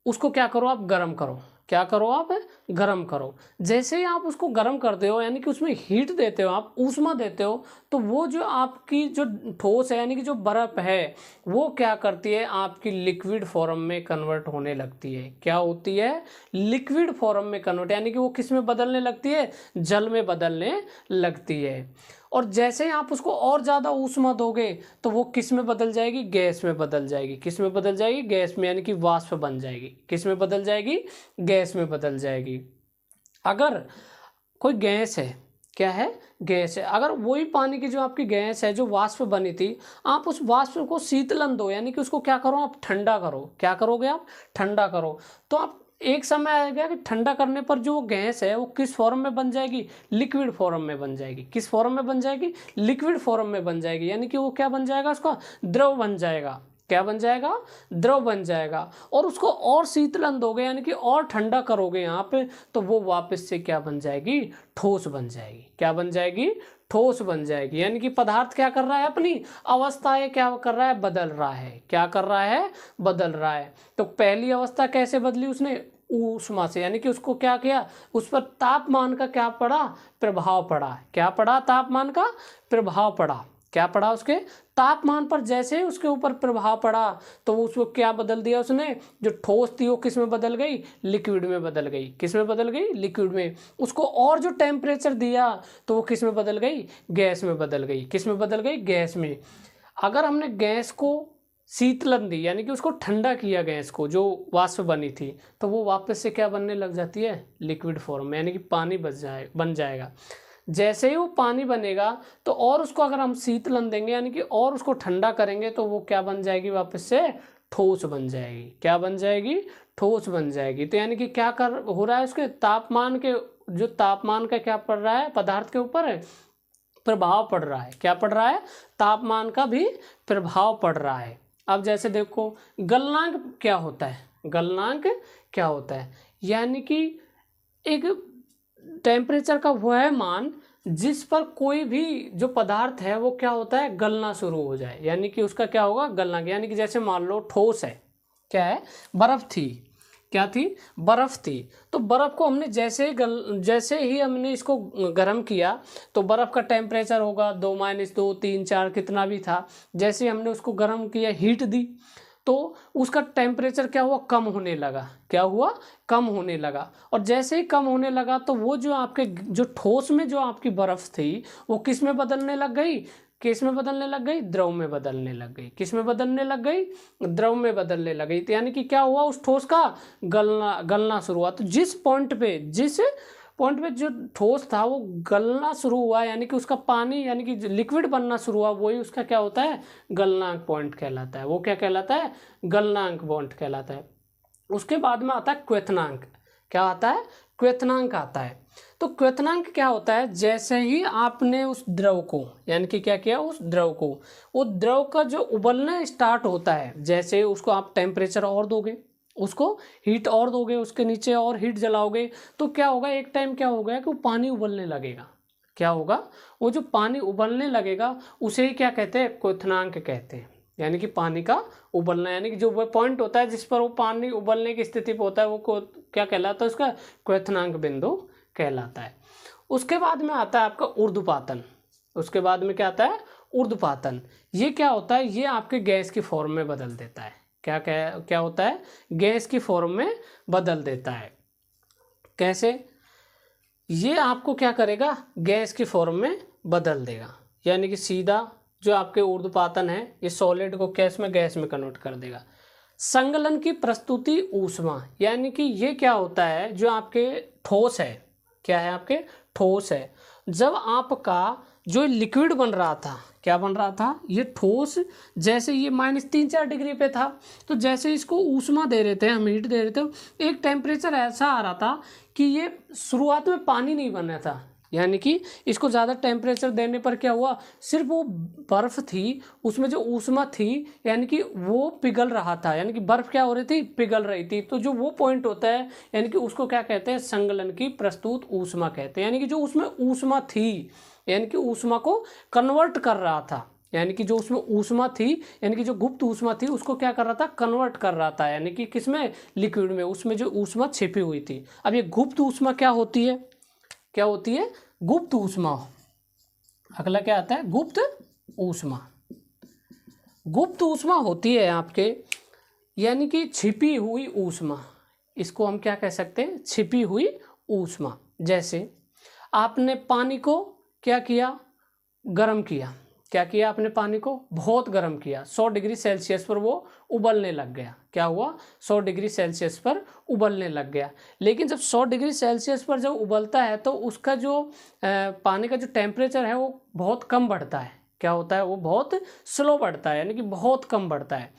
उसको क्या करो आप गर्म करो, क्या करो आप गर्म करो। जैसे ही आप उसको गर्म करते हो, यानी कि उसमें हीट देते हो, आप ऊष्मा देते हो, तो वो जो आपकी जो ठोस है यानी कि जो बर्फ़ है, वो क्या करती है आपकी लिक्विड फॉर्म में कन्वर्ट होने लगती है। क्या होती है लिक्विड फॉर्म में कन्वर्ट, यानी कि वो किस में बदलने लगती है, जल में बदलने लगती है। और जैसे ही आप उसको और ज़्यादा ऊष्मा दोगे तो वो किस में बदल जाएगी, गैस में बदल जाएगी। किस में बदल जाएगी, गैस में, यानी कि वाष्प बन जाएगी। किस में बदल जाएगी, गैस में बदल जाएगी। अगर कोई गैस है, क्या है गैस है, अगर वही पानी की जो आपकी गैस है जो वाष्प बनी थी, आप उस वाष्प को शीतलन दो, यानी कि उसको क्या करो आप ठंडा करो। क्या करोगे आप ठंडा करो, तो आप एक समय आएगा कि ठंडा करने पर जो गैस है वो किस फॉर्म में बन जाएगी, लिक्विड फॉर्म में बन जाएगी। किस फॉर्म में बन जाएगी, लिक्विड फॉर्म में बन जाएगी, यानी कि वो क्या बन जाएगा, उसका द्रव बन जाएगा। क्या बन जाएगा, द्रव बन जाएगा। और उसको और शीतलन दोगे, यानी कि और ठंडा करोगे यहाँ पे, तो वो वापस से क्या बन जाएगी, ठोस बन जाएगी। क्या बन जाएगी, ठोस बन जाएगी। यानी कि पदार्थ क्या कर रहा है, अपनी अवस्थाएं क्या कर रहा है, बदल रहा है। क्या कर रहा है, बदल रहा है। तो पहली अवस्था कैसे बदली उसने, ऊष्मा से, यानी कि उसको क्या किया, उस पर तापमान का क्या पड़ा, प्रभाव पड़ा। क्या पड़ा, तापमान का प्रभाव पड़ा। क्या पड़ा, उसके तापमान पर जैसे ही उसके ऊपर प्रभाव पड़ा, तो उसको क्या बदल दिया उसने, जो ठोस थी वो किस में बदल गई, लिक्विड में बदल गई। किस में बदल गई, लिक्विड में। उसको और जो टेम्परेचर दिया तो वो किस में बदल गई, गैस में बदल गई। किस में बदल गई, गैस में। अगर हमने गैस को शीतलन दी, यानी कि उसको ठंडा किया गैस को, जो वाष्प बनी थी, तो वो वापस से क्या बनने लग जाती है, लिक्विड फॉर्म में, यानी कि पानी बन जाएगा। जैसे ही वो पानी बनेगा तो और उसको अगर हम शीतलन देंगे, यानी कि और उसको ठंडा करेंगे, तो वो क्या बन जाएगी, वापस से ठोस बन जाएगी। क्या बन जाएगी, ठोस बन जाएगी। तो यानी कि क्या कर हो रहा है, उसके तापमान के, जो तापमान का क्या पड़ रहा है, पदार्थ के ऊपर प्रभाव पड़ रहा है। क्या पड़ रहा है, तापमान का भी प्रभाव पड़ रहा है। अब जैसे देखो गलनांक क्या होता है, गलनांक क्या होता है, यानी कि एक टेम्परेचर का वो है मान जिस पर कोई भी जो पदार्थ है वो क्या होता है, गलना शुरू हो जाए, यानी कि उसका क्या होगा, गलनांक। यानी कि जैसे मान लो ठोस है, क्या है, बर्फ थी, क्या थी, बर्फ थी। तो बर्फ को हमने जैसे ही हमने इसको गर्म किया, तो बर्फ का टेम्परेचर होगा 2 - 2 3 4 कितना भी था। जैसे हमने उसको गर्म किया, हीट दी, तो उसका टेम्परेचर क्या हुआ, कम होने लगा। क्या हुआ, कम होने लगा। और जैसे ही कम होने लगा, तो वो जो आपके जो ठोस में जो आपकी बर्फ थी, वो किस में बदलने लग गई, किस में बदलने लग गई, द्रव में बदलने लग गई। किस में बदलने लग गई, द्रव में बदलने लग गई। तो यानी कि क्या हुआ, उस ठोस का गलना शुरू हुआ। तो जिस पॉइंट पे जो ठोस था वो गलना शुरू हुआ, यानी कि उसका पानी, यानी कि लिक्विड बनना शुरू हुआ, वही उसका क्या होता है, गलनांक पॉइंट कहलाता है। वो क्या कहलाता है, गलनांक पॉइंट कहलाता है। उसके बाद में आता है क्वथनांक। क्या आता है, क्वथनांक आता है। तो क्वथनांक क्या होता है, जैसे ही आपने उस द्रव को, यानी कि क्या किया, उस द्रव को, वो द्रव का जो उबलना स्टार्ट होता है, जैसे उसको आप टेम्परेचर और दोगे, उसको हीट और दोगे, उसके नीचे और हीट जलाओगे, तो क्या होगा, एक टाइम क्या होगा कि वो पानी उबलने लगेगा। क्या होगा, वो जो पानी उबलने लगेगा उसे ही क्या कहते हैं, क्वथनांक कहते हैं। यानी कि पानी का उबलना, यानी कि जो वो पॉइंट होता है जिस पर वो पानी उबलने की स्थिति पर होता है वो क्या कहलाता है, उसका क्वथनांक बिंदु कहलाता है। उसके बाद में आता है आपका ऊर्ध्वपातन। उसके बाद में क्या आता है, ऊर्ध्वपातन। ये क्या होता है, ये आपके गैस की फॉर्म में बदल देता है। क्या होता है, गैस की फॉर्म में बदल देता है। कैसे, ये आपको क्या करेगा, गैस की फॉर्म में बदल देगा। यानी कि सीधा जो आपके ऊर्ध्वपातन है ये सॉलिड को गैस में कन्वर्ट कर देगा। संगलन की प्रस्तुति ऊष्मा, यानी कि ये क्या होता है, जो आपके ठोस है, क्या है आपके ठोस है, जब आपका जो लिक्विड बन रहा था, क्या बन रहा था, ये ठोस, जैसे ये -3-4 डिग्री पे था, तो जैसे इसको ऊष्मा दे रहे थे, हम हीट दे रहे थे, एक टेम्परेचर ऐसा आ रहा था कि ये शुरुआत में पानी नहीं बना था। यानी कि इसको ज़्यादा टेम्परेचर देने पर क्या हुआ, सिर्फ वो बर्फ़ थी, उसमें जो ऊष्मा थी यानी कि वो पिघल रहा था, यानी कि बर्फ़ क्या हो रही थी, पिघल रही थी। तो जो वो पॉइंट होता है यानी कि उसको क्या कहते हैं, संगलन की प्रस्तुत ऊष्मा कहते हैं। यानी कि जो उसमें ऊष्मा थी, यानी कि ऊष्मा को कन्वर्ट कर रहा था, यानी कि जो उसमें ऊष्मा थी, यानी कि जो गुप्त ऊष्मा थी उसको क्या कर रहा था, कन्वर्ट कर रहा था। यानी कि किसमें, लिक्विड में, उसमें जो ऊष्मा छिपी हुई थी। अब ये गुप्त ऊष्मा क्या होती है, क्या होती है, गुप्त ऊष्मा। अगला क्या आता है, गुप्त ऊष्मा। गुप्त ऊष्मा होती है आपके, यानी कि छिपी हुई ऊष्मा। इसको हम क्या कह सकते हैं, छिपी हुई ऊष्मा। जैसे आपने पानी को क्या किया, गर्म किया, क्या किया आपने, पानी को बहुत गर्म किया, 100 डिग्री सेल्सियस पर वो उबलने लग गया। क्या हुआ, 100 डिग्री सेल्सियस पर उबलने लग गया। लेकिन जब 100 डिग्री सेल्सियस पर जब उबलता है तो उसका जो पानी का जो टेम्परेचर है वो बहुत कम बढ़ता है। क्या होता है, वो बहुत स्लो बढ़ता है, यानी कि बहुत कम बढ़ता है,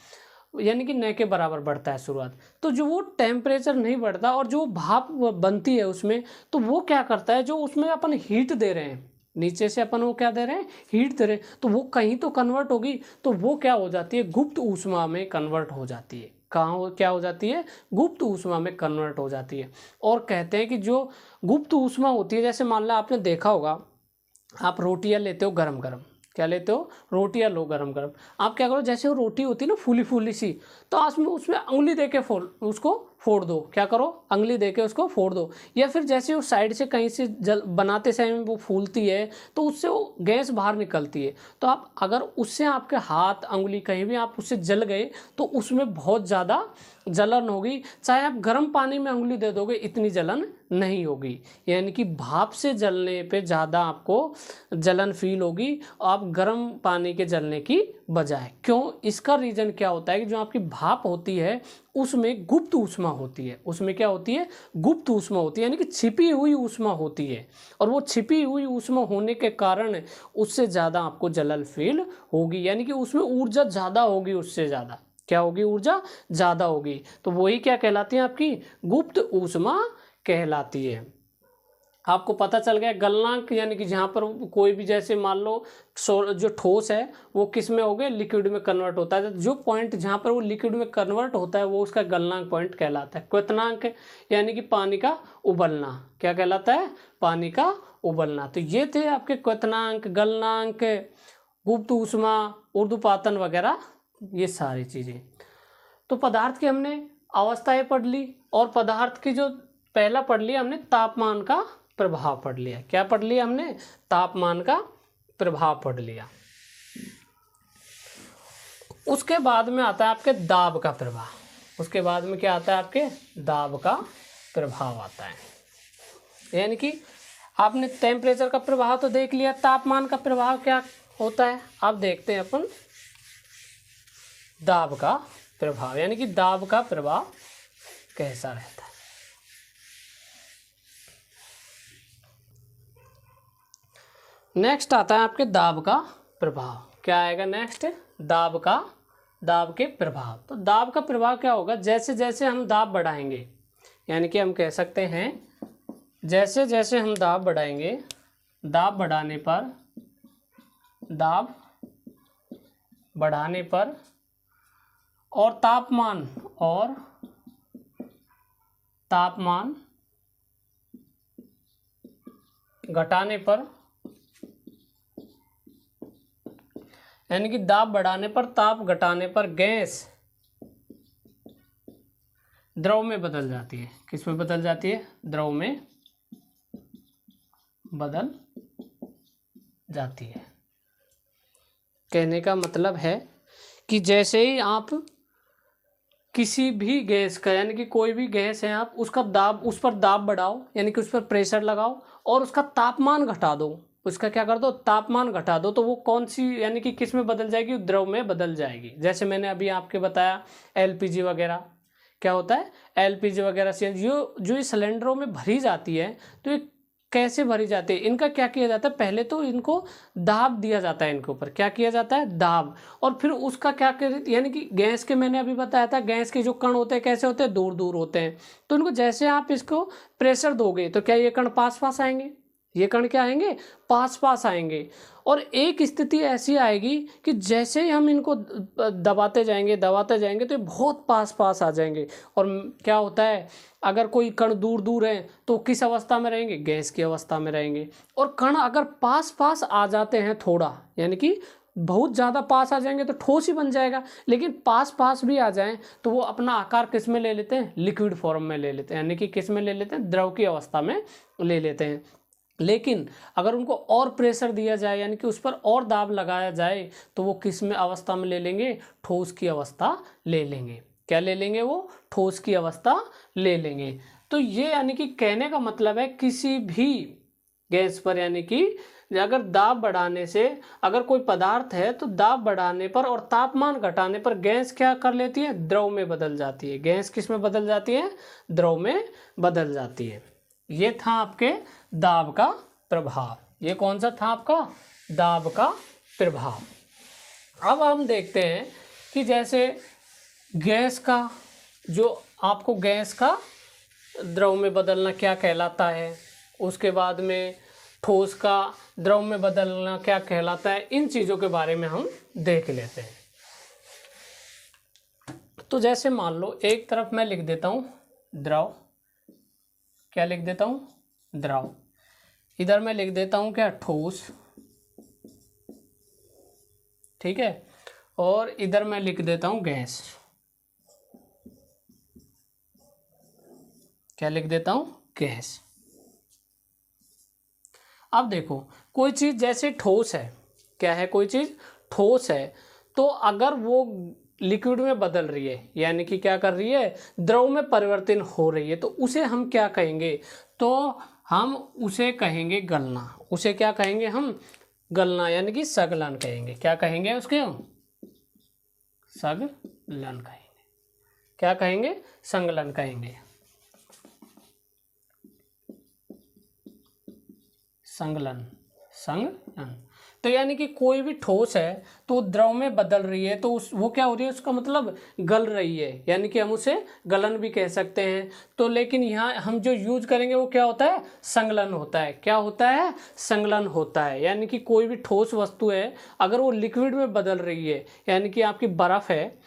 यानी कि न के बराबर बढ़ता है शुरुआत। तो जो वो टेम्परेचर नहीं बढ़ता और जो भाप बनती है उसमें, तो वो क्या करता है, जो उसमें अपन हीट दे रहे हैं, नीचे से अपन वो क्या दे रहे हैं, हीट दे रहे हैं, तो वो कहीं तो कन्वर्ट होगी, तो वो क्या हो जाती है, गुप्त ऊष्मा में कन्वर्ट हो जाती है। कहाँ क्या हो जाती है, गुप्त ऊष्मा में कन्वर्ट हो जाती है। और कहते हैं कि जो गुप्त ऊष्मा होती है, जैसे मान लो आपने देखा होगा, आप रोटियां लेते हो गरम गरम, क्या लेते हो, रोटियां लो गरम गरम। आप क्या करो, जैसे वो रोटी होती है ना फूली फूली सी, तो आप उसमें उंगली दे के उसको फोड़ दो। क्या करो, उंगली दे के उसको फोड़ दो। या फिर जैसे वो साइड से कहीं से बनाते समय में वो फूलती है तो उससे वो गैस बाहर निकलती है। तो आप अगर उससे आपके हाथ उंगली कहीं भी आप उससे जल गए तो उसमें बहुत ज़्यादा जलन होगी। चाहे आप गर्म पानी में उंगली दे दोगे इतनी जलन नहीं होगी। यानी कि भाप से जलने पे ज़्यादा आपको जलन फील होगी आप गर्म पानी के जलने की बजाय। क्यों, इसका रीज़न क्या होता है कि जो आपकी भाप होती है उसमें गुप्त ऊष्मा होती है। उसमें क्या होती है, गुप्त ऊष्मा होती है, यानी कि छिपी हुई ऊष्मा होती है। और वो छिपी हुई ऊष्मा होने के कारण उससे ज़्यादा आपको जलन फील होगी, यानी कि उसमें ऊर्जा ज़्यादा होगी, उससे ज़्यादा क्या होगी, ऊर्जा ज़्यादा होगी। तो वही क्या कहलाती है, आपकी गुप्त ऊष्मा कहलाती है। आपको पता चल गया गलनांक, यानी कि जहाँ पर कोई भी, जैसे मान लो जो ठोस है वो किस में हो गए, लिक्विड में कन्वर्ट होता है। जो पॉइंट जहाँ पर वो लिक्विड में कन्वर्ट होता है वो उसका गलनांक पॉइंट कहलाता है। क्वथनांक यानी कि पानी का उबलना, क्या कहलाता है, पानी का उबलना। तो ये थे आपके क्वथनांक, गलनांक, गुप्त ऊष्मा, ऊर्ध्वपातन वगैरह, ये सारी चीज़ें। तो पदार्थ की हमने अवस्थाएं पढ़ ली, और पदार्थ की जो पहला पढ़ लिया हमने, तापमान का प्रभाव पढ़ लिया। क्या पढ़ लिया हमने, तापमान का प्रभाव पढ़ लिया। उसके बाद में आता है आपके दाब का प्रभाव। उसके बाद में क्या आता है, आपके दाब का प्रभाव आता है। यानी कि आपने टेम्परेचर का प्रभाव तो देख लिया, तापमान का प्रभाव क्या होता है आप देखते हैं अपन। दाब का प्रभाव, यानी कि दाब का प्रभाव कैसा रहता है। नेक्स्ट आता है आपके दाब का प्रभाव। क्या आएगा नेक्स्ट, दाब के प्रभाव। तो दाब का प्रभाव क्या होगा, जैसे जैसे हम दाब बढ़ाएंगे, यानी कि हम कह सकते हैं जैसे जैसे हम दाब बढ़ाएंगे, दाब बढ़ाने पर और तापमान घटाने पर यानी कि दाब बढ़ाने पर ताप घटाने पर गैस द्रव में बदल जाती है। किस में बदल जाती है? द्रव में बदल जाती है। कहने का मतलब है कि जैसे ही आप किसी भी गैस का, यानी कि कोई भी गैस है, आप उसका दाब, उस पर दाब बढ़ाओ, यानी कि उस पर प्रेशर लगाओ और उसका तापमान घटा दो, उसका क्या कर दो? तापमान घटा दो, तो वो कौन सी, यानी कि किस में बदल जाएगी? द्रव में बदल जाएगी। जैसे मैंने अभी आपके बताया एलपीजी वगैरह, क्या होता है? एलपीजी वगैरह से जो इस सिलेंडरों में भरी जाती है, तो ये कैसे भरी जाती है? इनका क्या किया जाता है? पहले तो इनको दाब दिया जाता है, इनके ऊपर क्या किया जाता है? दाब। और फिर उसका क्या कर, यानी कि गैस के, मैंने अभी बताया था, गैस के जो कण होते हैं कैसे होते हैं? दूर दूर होते हैं। तो इनको जैसे आप इसको प्रेशर दोगे तो क्या ये कण पास पास आएंगे? ये कण क्या आएंगे? पास पास आएंगे। और एक स्थिति ऐसी आएगी कि जैसे ही हम इनको दबाते जाएंगे तो ये बहुत पास पास आ जाएंगे। और क्या होता है, अगर कोई कण दूर दूर है तो किस अवस्था में रहेंगे? गैस की अवस्था में रहेंगे। और कण अगर पास पास आ जाते हैं थोड़ा, यानी कि बहुत ज़्यादा पास आ जाएंगे तो ठोस ही बन जाएगा, लेकिन पास पास भी आ जाएं तो वो अपना आकार किस में ले लेते हैं? लिक्विड फॉर्म में ले लेते हैं, यानी कि किस में ले लेते हैं? द्रव की अवस्था में ले लेते हैं। लेकिन अगर उनको और प्रेशर दिया जाए, यानी कि उस पर और दाब लगाया जाए, तो वो किस में अवस्था में ले लेंगे? ठोस की अवस्था ले लेंगे। क्या ले लेंगे? वो ठोस की अवस्था ले लेंगे। तो ये, यानी कि कहने का मतलब है, किसी भी गैस पर, यानी कि अगर दाब बढ़ाने से, अगर कोई पदार्थ है तो दाब बढ़ाने पर और तापमान घटाने पर गैस क्या कर लेती है? द्रव में बदल जाती है। गैस किस में बदल जाती है? द्रव में बदल जाती है। ये था आपके दाब का प्रभाव। ये कौन सा था आपका? दाब का प्रभाव। अब हम देखते हैं कि जैसे गैस का, जो आपको गैस का द्रव में बदलना क्या कहलाता है, उसके बाद में ठोस का द्रव में बदलना क्या कहलाता है, इन चीज़ों के बारे में हम देख लेते हैं। तो जैसे मान लो एक तरफ मैं लिख देता हूँ द्रव, क्या लिख देता हूँ? द्रव। इधर मैं लिख देता हूँ क्या? ठोस। ठीक है। और इधर मैं लिख देता हूँ गैस। क्या लिख देता हूँ? गैस। अब देखो, कोई चीज़ जैसे ठोस है, क्या है? कोई चीज़ ठोस है, तो अगर वो लिक्विड में बदल रही है, यानी कि क्या कर रही है? द्रव में परिवर्तन हो रही है, तो उसे हम क्या कहेंगे? तो हम उसे कहेंगे गलना। उसे क्या कहेंगे हम? गलना, यानी कि संगलन कहेंगे। क्या कहेंगे उसके हम? संगलन कहेंगे। क्या कहेंगे? संगलन कहेंगे। संगलन, संगलन। तो यानी कि कोई भी ठोस है तो द्रव में बदल रही है, तो वो क्या हो रही है? उसका मतलब गल रही है, यानी कि हम उसे गलन भी कह सकते हैं। तो लेकिन यहाँ हम जो यूज करेंगे वो क्या होता है? संगलन होता है। क्या होता है? संगलन होता है। यानी कि कोई भी ठोस वस्तु है, अगर वो लिक्विड में बदल रही है, यानी कि आपकी बर्फ़ है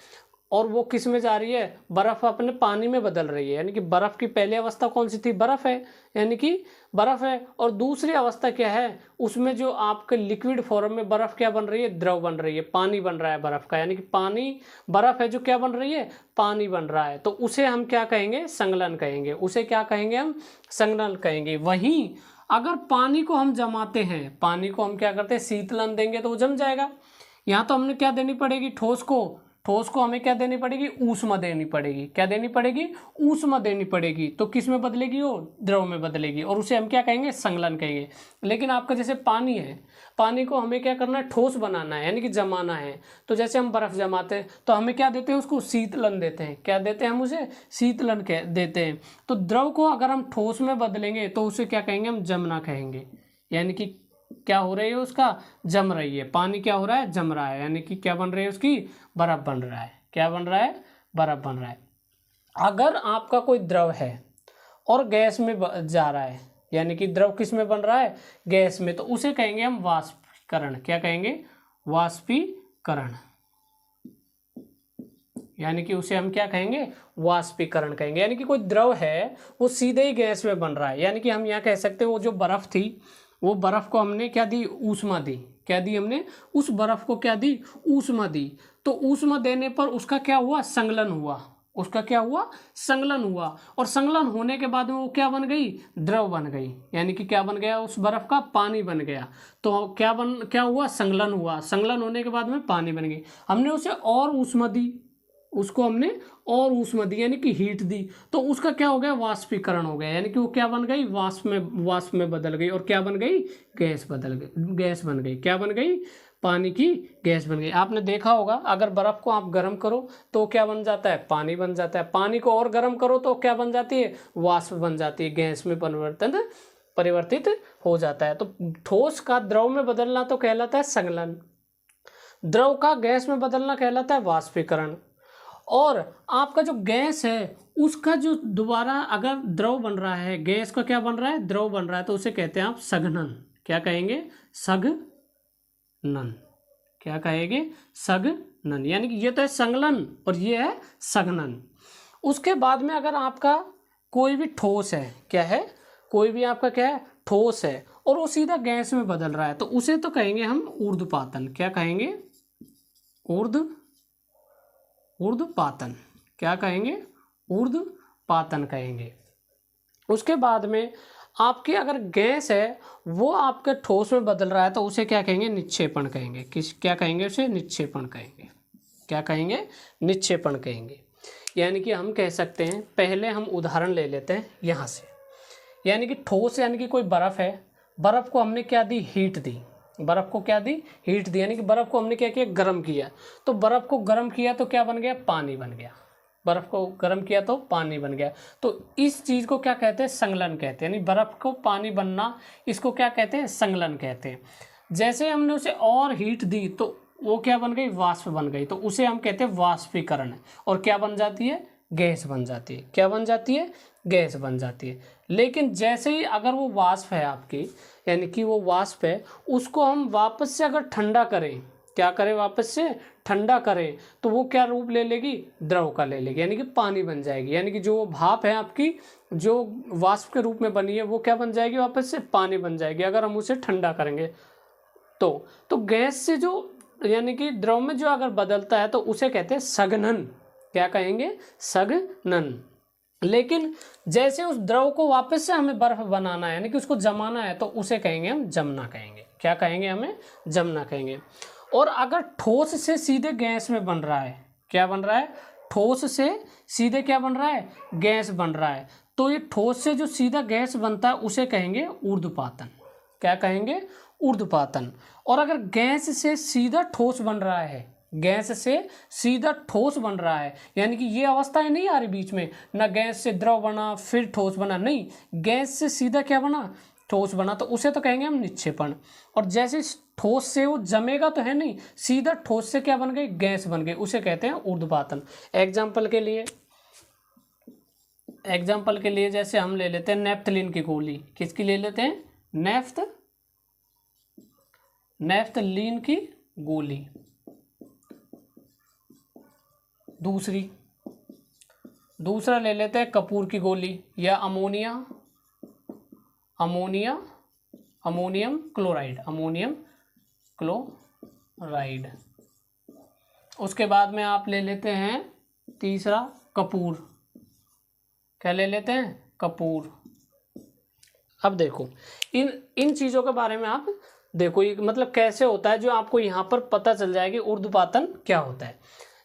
और वो किस में जा रही है? बर्फ़ अपने पानी में बदल रही है, यानी कि बर्फ़ की पहली अवस्था कौन सी थी? बर्फ़ है, यानी कि बर्फ़ है। और दूसरी अवस्था क्या है? उसमें जो आपके लिक्विड फॉर्म में बर्फ़ क्या बन रही है? द्रव बन रही है, पानी बन रहा है बर्फ़ का, यानी कि पानी, बर्फ़ है जो क्या बन रही है? पानी बन रहा है। तो उसे हम क्या कहेंगे? संगलन कहेंगे। उसे क्या कहेंगे हम? संगलन कहेंगे। वहीं अगर पानी को हम जमाते हैं, पानी को हम क्या करते हैं? शीतलन देंगे तो वो जम जाएगा। यहाँ तो हमने क्या देनी पड़ेगी? ठोस को हमें क्या देनी पड़ेगी? ऊष्मा देनी पड़ेगी। क्या देनी पड़ेगी? ऊष्मा देनी पड़ेगी। तो किस में बदलेगी? वो द्रव में बदलेगी, और उसे हम क्या कहेंगे? संगलन कहेंगे। लेकिन आपका जैसे पानी है, पानी को हमें क्या करना है? ठोस बनाना है, यानी कि जमाना है। तो जैसे हम बर्फ़ जमाते हैं तो हमें क्या देते हैं? उसको शीतलन देते हैं। क्या देते हैं हम उसे? शीतलन देते हैं। तो द्रव को अगर हम ठोस में बदलेंगे तो उसे क्या कहेंगे? हम जमना कहेंगे। यानी कि क्या हो रही है? उसका जम रही है। पानी क्या हो रहा है? जम रहा है, यानी कि क्या बन रही है? उसकी बर्फ बन रहा है। क्या बन रहा है? बर्फ बन रहा है। अगर आपका कोई द्रव है और गैस में जा रहा है, यानी कि द्रव किस में बन रहा है? गैस में, तो उसे कहेंगे हम वाष्पीकरण। क्या कहेंगे? वाष्पीकरण। यानी कि उसे हम क्या कहेंगे? वाष्पीकरण कहेंगे। यानी कि कोई द्रव है वो सीधे ही गैस में बन रहा है, यानी कि हम यहाँ कह सकते हैं वो जो बर्फ़ थी, वो बर्फ़ को हमने क्या दी? ऊष्मा दी। क्या दी हमने, उस बर्फ को क्या दी, ऊष्मा दी। तो ऊष्मा देने पर उसका क्या हुआ, संगलन हुआ, उसका क्या हुआ, संगलन हुआ। और संगलन होने के बाद में वो क्या बन गई, द्रव बन गई, यानी कि क्या बन गया, उस बर्फ का पानी बन गया। तो क्या हुआ, संगलन हुआ, संगलन होने के बाद में पानी बन गई। हमने उसे और ऊष्मा दी, उसको हमने और ऊष्मा दी यानी कि हीट दी, तो उसका क्या हो गया, वाष्पीकरण हो गया, यानी कि वो क्या बन गई, वाष्प में बदल गई। और क्या बन गई, गैस बन गई, क्या बन गई, पानी की गैस बन गई। आपने देखा होगा अगर बर्फ को आप गर्म करो तो क्या बन जाता है, पानी बन जाता है, पानी को और गर्म करो तो क्या बन जाती है, वाष्प बन जाती है, गैस में परिवर्तित हो जाता है। तो ठोस का द्रव में बदलना तो कहलाता है संगलन, द्रव का गैस में बदलना कहलाता है वाष्पीकरण। और आपका जो गैस है उसका जो दोबारा अगर द्रव बन रहा है, गैस का क्या बन रहा है, द्रव बन रहा है, तो उसे कहते हैं आप सघनन। क्या कहेंगे, सघनन। क्या कहेंगे, सघनन, यानी कि ये तो है संगलन और ये है सघनन। उसके बाद में अगर आपका कोई भी ठोस है, क्या है, कोई भी आपका क्या है, ठोस है और वो सीधा गैस में बदल रहा है, तो उसे तो कहेंगे हम ऊर्ध्वपातन। क्या कहेंगे, ऊर्ध्वपातन। क्या कहेंगे, ऊर्ध्वपातन कहेंगे। उसके बाद में आपकी अगर गैस है वो आपके ठोस में बदल रहा है तो उसे क्या कहेंगे, निक्षेपण कहेंगे। क्या कहेंगे, उसे निक्षेपण कहेंगे। क्या कहेंगे, निक्षेपण कहेंगे। यानी कि हम कह सकते हैं, पहले हम उदाहरण ले लेते हैं यहाँ से, यानी कि ठोस यानी कि कोई बर्फ़ है, बर्फ़ को हमने क्या दी, हीट दी, बर्फ़ को क्या दी, हीट दी, यानी कि बर्फ़ को हमने क्या किया, गर्म किया। तो बर्फ़ को गर्म किया तो क्या बन गया, पानी बन गया, बर्फ़ को गर्म किया तो पानी बन गया। तो इस चीज़ को क्या कहते हैं, संगलन कहते हैं, यानी बर्फ़ को पानी बनना, इसको क्या कहते हैं, संगलन कहते हैं। जैसे हमने उसे और हीट दी तो वो क्या बन गई, वाष्प बन गई, तो उसे हम कहते हैं वाष्पीकरण। और क्या बन जाती है, गैस बन जाती है। क्या बन जाती है, गैस बन जाती है। लेकिन जैसे ही अगर वो वाष्प है आपकी, यानी कि वो वाष्प है, उसको हम वापस से अगर ठंडा करें, क्या करें, वापस से ठंडा करें, तो वो क्या रूप ले लेगी, द्रव का ले लेगी, यानी कि पानी बन जाएगी। यानी कि जो भाप है आपकी, जो वाष्प के रूप में बनी है, वो क्या बन जाएगी, वापस से पानी बन जाएगी अगर हम उसे ठंडा करेंगे तो गैस से जो, यानी कि द्रव में जो अगर बदलता है तो उसे कहते हैं सघनन। क्या कहेंगे, सघनन। लेकिन जैसे उस द्रव को वापस से हमें बर्फ बनाना है, यानी कि उसको जमाना है, तो उसे कहेंगे हम जमना कहेंगे। क्या कहेंगे, हमें जमना कहेंगे। और अगर ठोस से सीधे गैस में बन रहा है, क्या बन रहा है, ठोस से सीधे क्या बन रहा है, गैस बन रहा है, तो ये ठोस से जो सीधा गैस बनता है उसे कहेंगे ऊर्ध्वपातन। क्या कहेंगे, ऊर्ध्वपातन। और अगर गैस से सीधा ठोस बन रहा है, गैस से सीधा ठोस बन रहा है, यानी कि ये अवस्थाएं नहीं आ रही बीच में, ना गैस से द्रव बना फिर ठोस बना, नहीं, गैस से सीधा क्या बना, ठोस बना, तो उसे तो कहेंगे हम निक्षेपण। और जैसे ठोस से वो जमेगा तो है नहीं, सीधा ठोस से क्या बन गई, गैस बन गई, उसे कहते हैं ऊर्ध्वपातन। एग्जाम्पल के लिए जैसे हम ले लेते हैं नेफ्थलीन की गोली। किसकी ले लेते हैं, नेफ्थलीन की गोली। दूसरा ले लेते हैं कपूर की गोली, या अमोनियम क्लोराइड। उसके बाद में आप ले लेते हैं तीसरा कपूर। क्या ले लेते हैं, कपूर। अब देखो इन चीज़ों के बारे में आप देखो, ये मतलब कैसे होता है, जो आपको यहाँ पर पता चल जाएगी ऊर्ध्वपातन क्या होता है।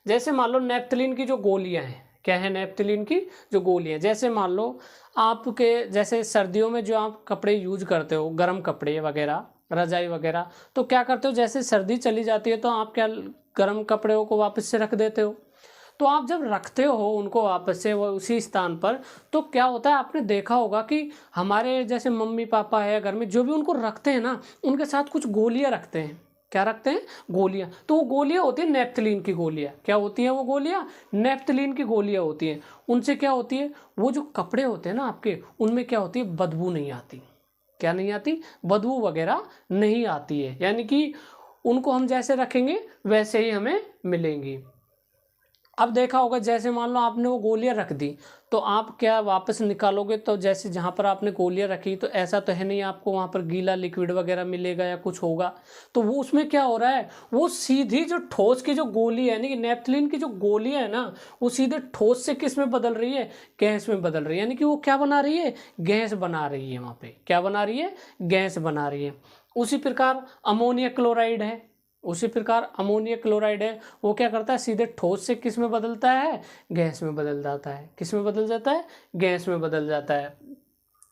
जैसे मान लो नेफ्थलीन की जो गोलियां हैं, क्या है, नेफ्थलीन की जो गोलियां, जैसे मान लो आपके, जैसे सर्दियों में जो आप कपड़े यूज करते हो, गर्म कपड़े वगैरह, रजाई वगैरह, तो क्या करते हो, जैसे सर्दी चली जाती है तो आप क्या गर्म कपड़ों को वापस से रख देते हो। तो आप जब रखते हो उनको वापस से वो उसी स्थान पर, तो क्या होता है, आपने देखा होगा कि हमारे जैसे मम्मी पापा है घर में, जो भी उनको रखते हैं ना, उनके साथ कुछ गोलियां रखते हैं। क्या रखते हैं, गोलियां। तो वो गोलियां होती है नेफ्थलीन की गोलियां। क्या होती हैं वो गोलियां, नेफ्थलीन की गोलियां होती हैं। उनसे क्या होती है, वो जो कपड़े होते हैं ना आपके, उनमें क्या होती है, बदबू नहीं आती। क्या नहीं आती, बदबू वगैरह नहीं आती है, यानी कि उनको हम जैसे रखेंगे वैसे ही हमें मिलेंगी। अब देखा होगा जैसे मान लो आपने वो गोलियां रख दी, तो आप क्या वापस निकालोगे तो जैसे जहाँ पर आपने गोलियां रखी तो ऐसा तो है नहीं आपको वहाँ पर गीला लिक्विड वगैरह मिलेगा या कुछ होगा। तो वो उसमें क्या हो रहा है, वो सीधी जो ठोस की जो गोली है यानी कि नेपथलीन की जो गोली है ना, वो सीधे ठोस से किस में बदल रही है, गैस में बदल रही है। यानी कि वो क्या बना रही है, गैस बना रही है। वहाँ पे क्या बना रही है, गैस बना रही है। उसी प्रकार अमोनिया क्लोराइड है, उसी प्रकार अमोनिया क्लोराइड है, वो क्या करता है, सीधे ठोस से किस में बदलता है, गैस में बदल जाता है। किस में बदल जाता है, गैस में बदल जाता है।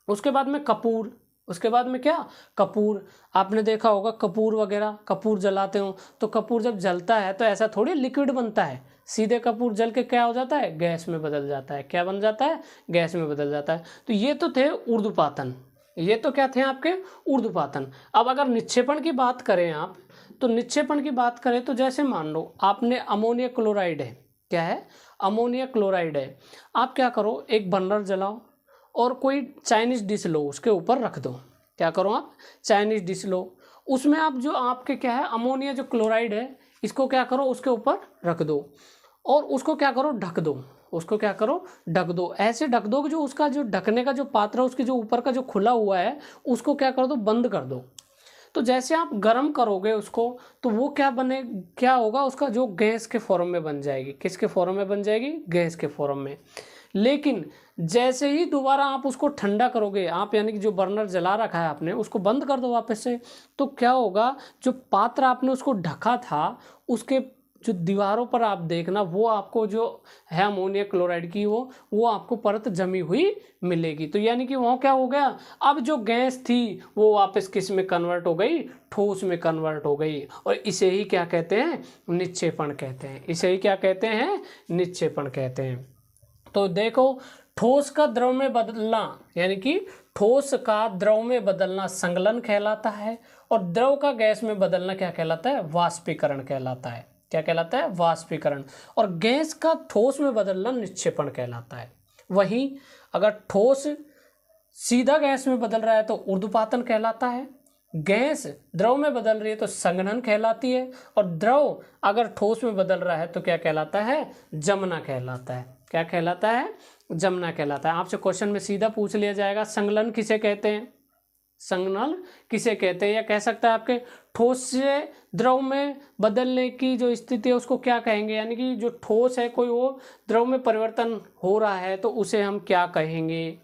उसके बाद में कपूर, उसके बाद में क्या, कपूर। आपने देखा होगा कपूर वगैरह, कपूर जलाते हो तो कपूर जब जलता है तो ऐसा थोड़ी लिक्विड बनता है, सीधे कपूर जल के क्या हो जाता है, गैस में बदल जाता है। क्या बन जाता है, गैस में बदल जाता है। तो ये तो थे ऊर्ध्वपातन, ये तो क्या थे आपके, ऊर्ध्वपातन। अब अगर निक्षेपण की बात करें आप, तो निक्षेपण की बात करें तो जैसे मान लो आपने अमोनिया क्लोराइड है, क्या है, अमोनिया क्लोराइड है। आप क्या करो, एक बर्नर जलाओ और कोई चाइनीज डिश लो, उसके ऊपर रख दो। क्या करो आप, चाइनीज डिश लो, उसमें आप जो आपके क्या है अमोनिया जो क्लोराइड है, इसको क्या करो उसके ऊपर रख दो और उसको क्या करो, ढक दो। उसको क्या करो, ढक दो। ऐसे ढक दो कि जो उसका जो ढकने का जो पात्र है, उसके जो ऊपर का जो खुला हुआ है, उसको क्या कर दो, बंद कर दो। तो जैसे आप गर्म करोगे उसको, तो वो क्या बने, क्या होगा, उसका जो गैस के फॉर्म में बन जाएगी। किसके फॉर्म में बन जाएगी, गैस के फॉर्म में। लेकिन जैसे ही दोबारा आप उसको ठंडा करोगे आप, यानी कि जो बर्नर जला रखा है आपने, उसको बंद कर दो वापस से, तो क्या होगा, जो पात्र आपने उसको ढका था, उसके जो दीवारों पर आप देखना, वो आपको जो है अमोनिया क्लोराइड की वो आपको परत जमी हुई मिलेगी। तो यानी कि वहाँ क्या हो गया, अब जो गैस थी वो वापस किस में कन्वर्ट हो गई, ठोस में कन्वर्ट हो गई। और इसे ही क्या कहते हैं, निक्षेपण कहते हैं। इसे ही क्या कहते हैं, निक्षेपण कहते हैं। तो देखो, ठोस का द्रव में बदलना, यानी कि ठोस का द्रव में बदलना संगलन कहलाता है, और द्रव का गैस में बदलना क्या कहलाता है, वाष्पीकरण कहलाता है। क्या कहलाता है, वाष्पीकरण। और गैस का ठोस में बदलना निक्षेपण कहलाता है। वहीं अगर ठोस सीधा गैस में बदल रहा है तो ऊर्ध्वपातन कहलाता है, गैस द्रव में बदल रही है तो संघनन कहलाती है, और द्रव अगर ठोस में बदल रहा है तो क्या कहलाता है, जमना कहलाता है। क्या कहलाता है, जमना कहलाता है। आपसे क्वेश्चन में सीधा पूछ लिया जाएगा, संगलन किसे कहते हैं, संगनन किसे कहते हैं, या कह सकता है आपके ठोस से द्रव में बदलने की जो स्थिति है उसको क्या कहेंगे, यानी कि जो ठोस है कोई, वो द्रव में परिवर्तन हो रहा है तो उसे हम क्या कहेंगे।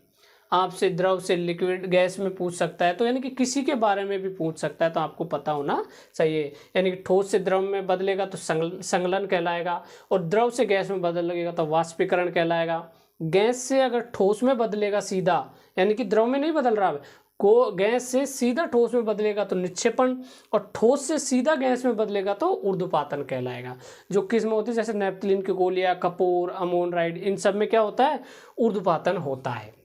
आपसे द्रव से लिक्विड गैस में पूछ सकता है, तो यानी कि किसी के बारे में भी पूछ सकता है, तो आपको पता होना चाहिए। यानी कि ठोस से द्रव में बदलेगा तो संगलन कहलाएगा, और द्रव से गैस में बदलेगा तो वाष्पीकरण कहलाएगा। गैस से अगर ठोस में बदलेगा सीधा, यानी कि द्रव में नहीं बदल रहा है, को गैस से सीधा ठोस में बदलेगा तो निक्षेपण, और ठोस से सीधा गैस में बदलेगा तो ऊर्ध्वपातन कहलाएगा। जो किस में होती है, जैसे नेपथलीन की गोलियां, कपूर, अमोनराइड, इन सब में क्या होता है, ऊर्ध्वपातन होता है।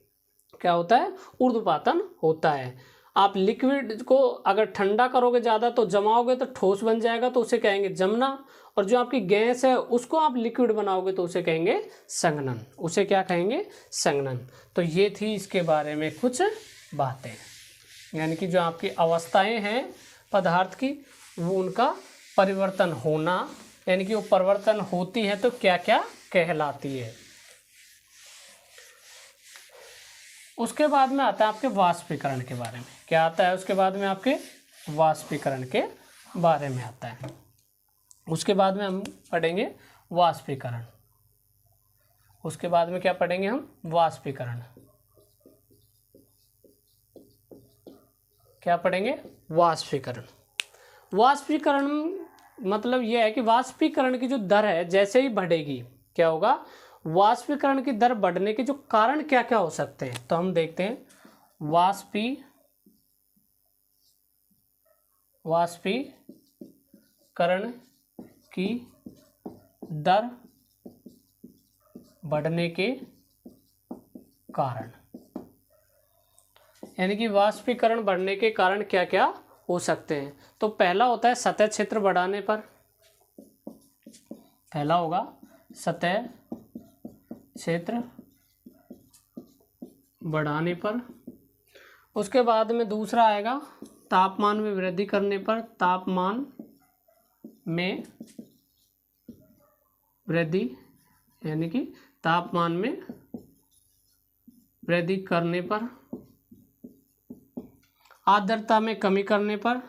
क्या होता है, ऊर्ध्वपातन होता है। आप लिक्विड को अगर ठंडा करोगे ज़्यादा तो जमाओगे तो ठोस बन जाएगा, तो उसे कहेंगे जमना, और जो आपकी गैस है उसको आप लिक्विड बनाओगे तो उसे कहेंगे संघनन। उसे क्या कहेंगे, संघनन। तो ये थी इसके बारे में कुछ बातें, यानी कि जो आपकी अवस्थाएं हैं पदार्थ की, वो उनका परिवर्तन होना, यानी कि वो परिवर्तन होती है तो क्या क्या कहलाती है। उसके बाद में आता है आपके वाष्पीकरण के बारे में। क्या आता है उसके बाद में, आपके वाष्पीकरण के बारे में आता है। उसके बाद में हम पढ़ेंगे वाष्पीकरण। उसके बाद में क्या पढ़ेंगे हम, वाष्पीकरण। क्या पढ़ेंगे, वाष्पीकरण। वाष्पीकरण मतलब यह है कि वाष्पीकरण की जो दर है जैसे ही बढ़ेगी, क्या होगा, वाष्पीकरण की दर बढ़ने के जो कारण क्या क्या हो सकते हैं, तो हम देखते हैं। वाष्पीकरण की दर बढ़ने के कारण, यानी कि वाष्पीकरण बढ़ने के कारण क्या क्या हो सकते हैं। तो पहला होता है सतह क्षेत्र बढ़ाने पर, पहला होगा सतह क्षेत्र बढ़ाने पर। उसके बाद में दूसरा आएगा तापमान में वृद्धि करने पर, तापमान में वृद्धि यानी कि तापमान में वृद्धि करने पर, आर्द्रता में कमी करने पर,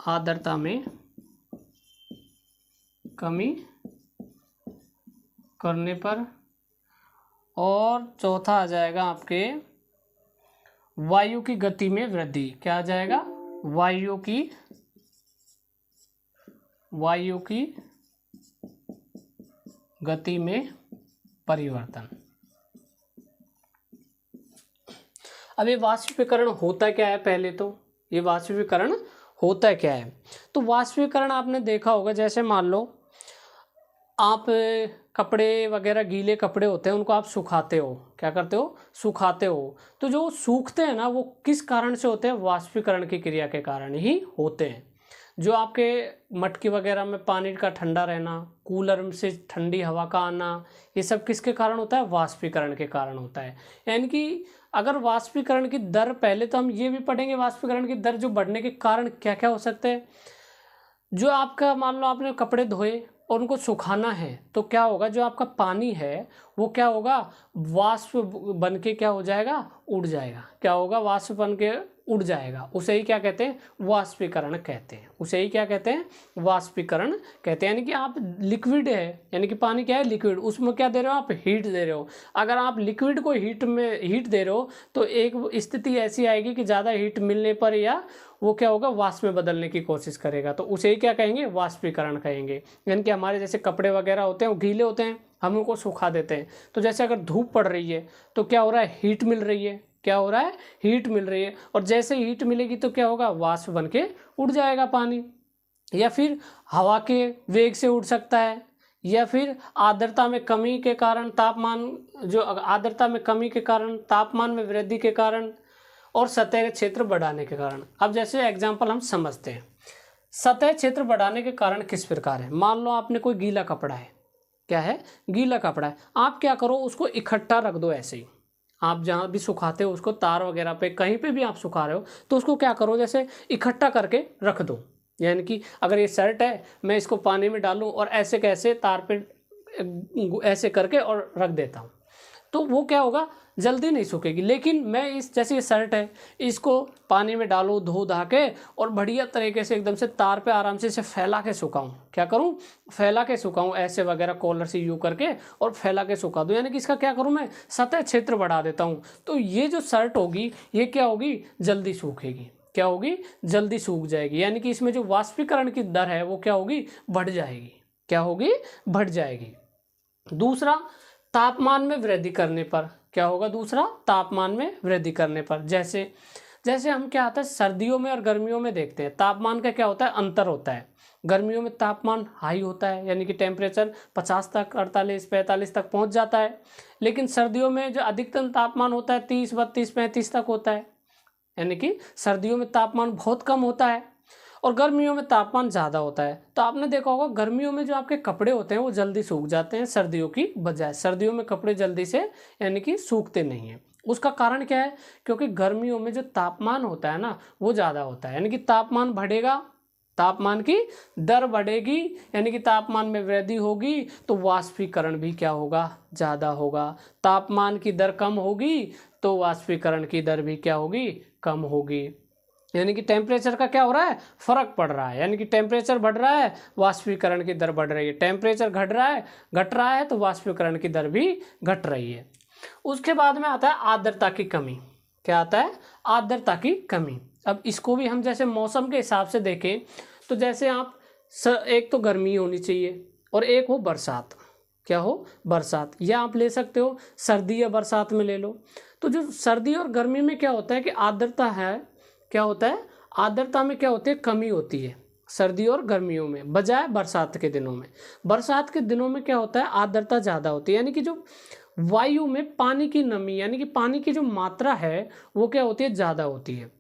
आर्द्रता में कमी करने पर, और चौथा आ जाएगा आपके वायु की गति में वृद्धि। क्या आ जाएगा? वायु की गति में परिवर्तन। अब ये वाष्पीकरण होता क्या है? पहले तो ये वाष्पीकरण होता क्या है? तो वाष्पीकरण आपने देखा होगा, जैसे मान लो आप कपड़े वगैरह, गीले कपड़े होते हैं, उनको आप सुखाते हो। क्या करते हो? सुखाते हो। तो जो सूखते हैं ना, वो किस कारण से होते हैं? वाष्पीकरण की क्रिया के कारण ही होते हैं। जो आपके मटकी वगैरह में पानी का ठंडा रहना, कूलर से ठंडी हवा का आना, ये सब किसके कारण होता है? वाष्पीकरण के कारण होता है। यानी कि अगर वाष्पीकरण की दर, पहले तो हम ये भी पढ़ेंगे वाष्पीकरण की दर जो बढ़ने के कारण क्या क्या हो सकते हैं। जो आपका, मान लो आपने कपड़े धोए और उनको सुखाना है, तो क्या होगा? जो आपका पानी है वो क्या होगा? वाष्प बन के क्या हो जाएगा? उड़ जाएगा। क्या होगा? वाष्प बन के उड़ जाएगा। उसे ही क्या कहते हैं? वाष्पीकरण कहते हैं। उसे ही क्या कहते हैं? वाष्पीकरण कहते हैं। यानी कि आप लिक्विड है, यानी कि पानी क्या है? लिक्विड। उसमें क्या दे रहे हो आप? हीट दे रहे हो। अगर आप लिक्विड को हीट दे रहे हो तो एक स्थिति ऐसी आएगी कि ज़्यादा हीट मिलने पर या वो क्या होगा? वाष्प में बदलने की कोशिश करेगा। तो उसे ही क्या कहेंगे? वाष्पीकरण कहेंगे। यानी कि हमारे जैसे कपड़े वगैरह होते हैं वो गीले होते हैं, हम उनको सुखा देते हैं। तो जैसे अगर धूप पड़ रही है तो क्या हो रहा है? हीट मिल रही है। क्या हो रहा है? हीट मिल रही है। और जैसे हीट मिलेगी तो क्या होगा? वाष्प बन के उड़ जाएगा पानी। या फिर हवा के वेग से उड़ सकता है, या फिर आर्द्रता में कमी के कारण, आर्द्रता में कमी के कारण, तापमान में वृद्धि के कारण, और सतह क्षेत्र बढ़ाने के कारण। अब जैसे एग्जाम्पल हम समझते हैं। सतह क्षेत्र बढ़ाने के कारण किस प्रकार है? मान लो आपने कोई गीला कपड़ा है। क्या है? गीला कपड़ा है। आप क्या करो? उसको इकट्ठा रख दो ऐसे ही। आप जहाँ भी सुखाते हो उसको, तार वगैरह पे, कहीं पे भी आप सुखा रहे हो, तो उसको क्या करो? जैसे इकट्ठा करके रख दो। यानी कि अगर ये शर्ट है, मैं इसको पानी में डालूं और ऐसे कैसे तार पे ऐसे करके और रख देता हूँ, तो वो क्या होगा? जल्दी नहीं सूखेगी। लेकिन मैं जैसे ये शर्ट है, इसको पानी में डालूँ, धो धा के, और बढ़िया तरीके से एकदम से तार पे आराम से इसे फैला के सुखाऊं। क्या करूं? फैला के सुखाऊं, ऐसे वगैरह कॉलर से यूँ करके और फैला के सुखा दूं। यानी कि इसका क्या करूं? मैं सतह क्षेत्र बढ़ा देता हूं। तो ये जो शर्ट होगी ये क्या होगी? जल्दी सूखेगी। क्या होगी? जल्दी सूख जाएगी। यानी कि इसमें जो वाष्पीकरण की दर है वो क्या होगी? बढ़ जाएगी। क्या होगी? बढ़ जाएगी। दूसरा, तापमान में वृद्धि करने पर क्या होगा? दूसरा, तापमान में वृद्धि करने पर, जैसे हम क्या आता है, सर्दियों में और गर्मियों में देखते हैं, तापमान का क्या होता है? अंतर होता है। गर्मियों में तापमान हाई होता है, यानी कि टेम्परेचर 50 तक, 48, 45 तक पहुंच जाता है। लेकिन सर्दियों में जो अधिकतम तापमान होता है 30, 32, 35 तक होता है। यानी कि सर्दियों में तापमान बहुत कम होता है और गर्मियों में तापमान ज़्यादा होता है। तो आपने देखा होगा गर्मियों में जो आपके कपड़े होते हैं वो जल्दी सूख जाते हैं सर्दियों की बजाय। सर्दियों में कपड़े जल्दी से यानी कि सूखते नहीं हैं। उसका कारण क्या है? क्योंकि गर्मियों में जो तापमान होता है ना वो ज़्यादा होता है, यानी कि तापमान बढ़ेगा, तापमान की दर बढ़ेगी, यानी कि तापमान में वृद्धि होगी तो वाष्पीकरण भी क्या होगा? ज़्यादा होगा। तापमान की दर कम होगी तो वाष्पीकरण की दर भी क्या होगी? कम होगी। यानी कि टेम्परेचर का क्या हो रहा है? फर्क पड़ रहा है। यानी कि टेम्परेचर बढ़ रहा है, वाष्पीकरण की दर बढ़ रही है। टेम्परेचर घट रहा है तो वाष्पीकरण की दर भी घट रही है। उसके बाद में आता है आर्द्रता की कमी। क्या आता है? आर्द्रता की कमी। अब इसको भी हम जैसे मौसम के हिसाब से देखें तो जैसे आप एक तो गर्मी होनी चाहिए और एक हो बरसात। क्या हो? बरसात। या आप ले सकते हो सर्दी या बरसात में ले लो। तो जो सर्दी और गर्मी में क्या होता है कि आर्द्रता है, क्या होता है? आर्द्रता में क्या होती है? कमी होती है सर्दी और गर्मियों में बजाय बरसात के दिनों में। बरसात के दिनों में क्या होता है? आर्द्रता ज़्यादा होती है, यानी कि जो वायु में पानी की नमी, यानी कि पानी की जो मात्रा है वो क्या होती है? ज़्यादा होती है।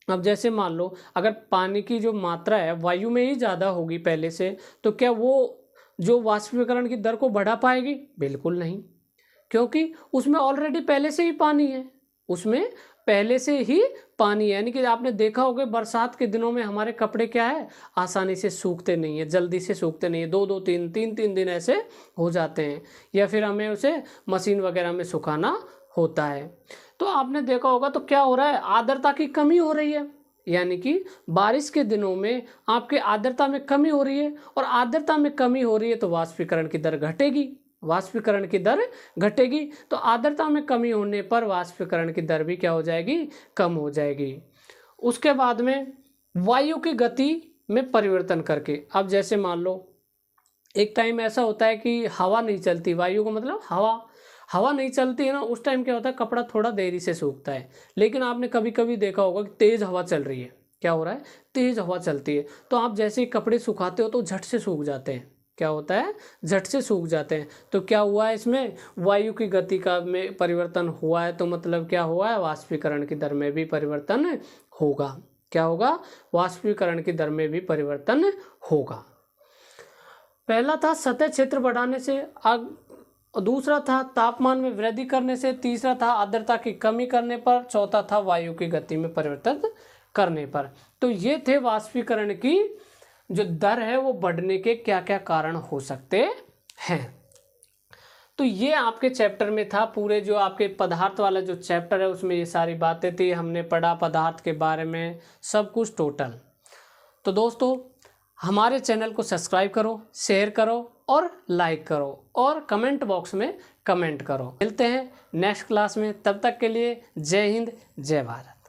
अब जैसे मान लो अगर पानी की जो मात्रा है वायु में ही ज़्यादा होगी पहले से, तो क्या वो जो वाष्पीकरण की दर को बढ़ा पाएगी? बिल्कुल नहीं, क्योंकि उसमें ऑलरेडी पहले से ही पानी है, उसमें पहले से ही पानी है। यानी कि आपने देखा होगा बरसात के दिनों में हमारे कपड़े क्या है, आसानी से सूखते नहीं है, जल्दी से सूखते नहीं है, 2-2 3-3 दिन ऐसे हो जाते हैं, या फिर हमें उसे मशीन वगैरह में सुखाना होता है। तो आपने देखा होगा तो क्या हो रहा है, आर्द्रता की कमी हो रही है। यानी कि बारिश के दिनों में आपके आर्द्रता में कमी हो रही है, और आर्द्रता में कमी हो रही है तो वाष्पीकरण की दर घटेगी, वाष्पीकरण की दर घटेगी। तो आर्द्रता में कमी होने पर वाष्पीकरण की दर भी क्या हो जाएगी, कम हो जाएगी। उसके बाद में वायु की गति में परिवर्तन करके, अब जैसे मान लो एक टाइम ऐसा होता है कि हवा नहीं चलती, वायु का मतलब हवा नहीं चलती है ना, उस टाइम क्या होता है, कपड़ा थोड़ा देरी से सूखता है। लेकिन आपने कभी कभी देखा होगा कि तेज़ हवा चल रही है, क्या हो रहा है, तेज़ हवा चलती है, तो आप जैसे ही कपड़े सुखाते हो तो झट से सूख जाते हैं, क्या होता है, झट से सूख जाते हैं। तो क्या हुआ है, इसमें वायु की गति का में परिवर्तन हुआ है, तो मतलब क्या हुआ है, वाष्पीकरण की दर में भी परिवर्तन होगा। क्या होगा, वाष्पीकरण की दर में भी परिवर्तन होगा। पहला था सतह क्षेत्र बढ़ाने से, दूसरा था तापमान में वृद्धि करने से, तीसरा था आर्द्रता की कमी करने पर, चौथा था वायु की गति में परिवर्तन करने पर। तो ये थे वाष्पीकरण की जो दर है वो बढ़ने के क्या क्या कारण हो सकते हैं। तो ये आपके चैप्टर में था, पूरे जो आपके पदार्थ वाला जो चैप्टर है उसमें ये सारी बातें थी, हमने पढ़ा पदार्थ के बारे में सब कुछ टोटल। तो दोस्तों हमारे चैनल को सब्सक्राइब करो, शेयर करो और लाइक करो, और कमेंट बॉक्स में कमेंट करो। मिलते हैं नेक्स्ट क्लास में, तब तक के लिए जय हिंद जय भारत।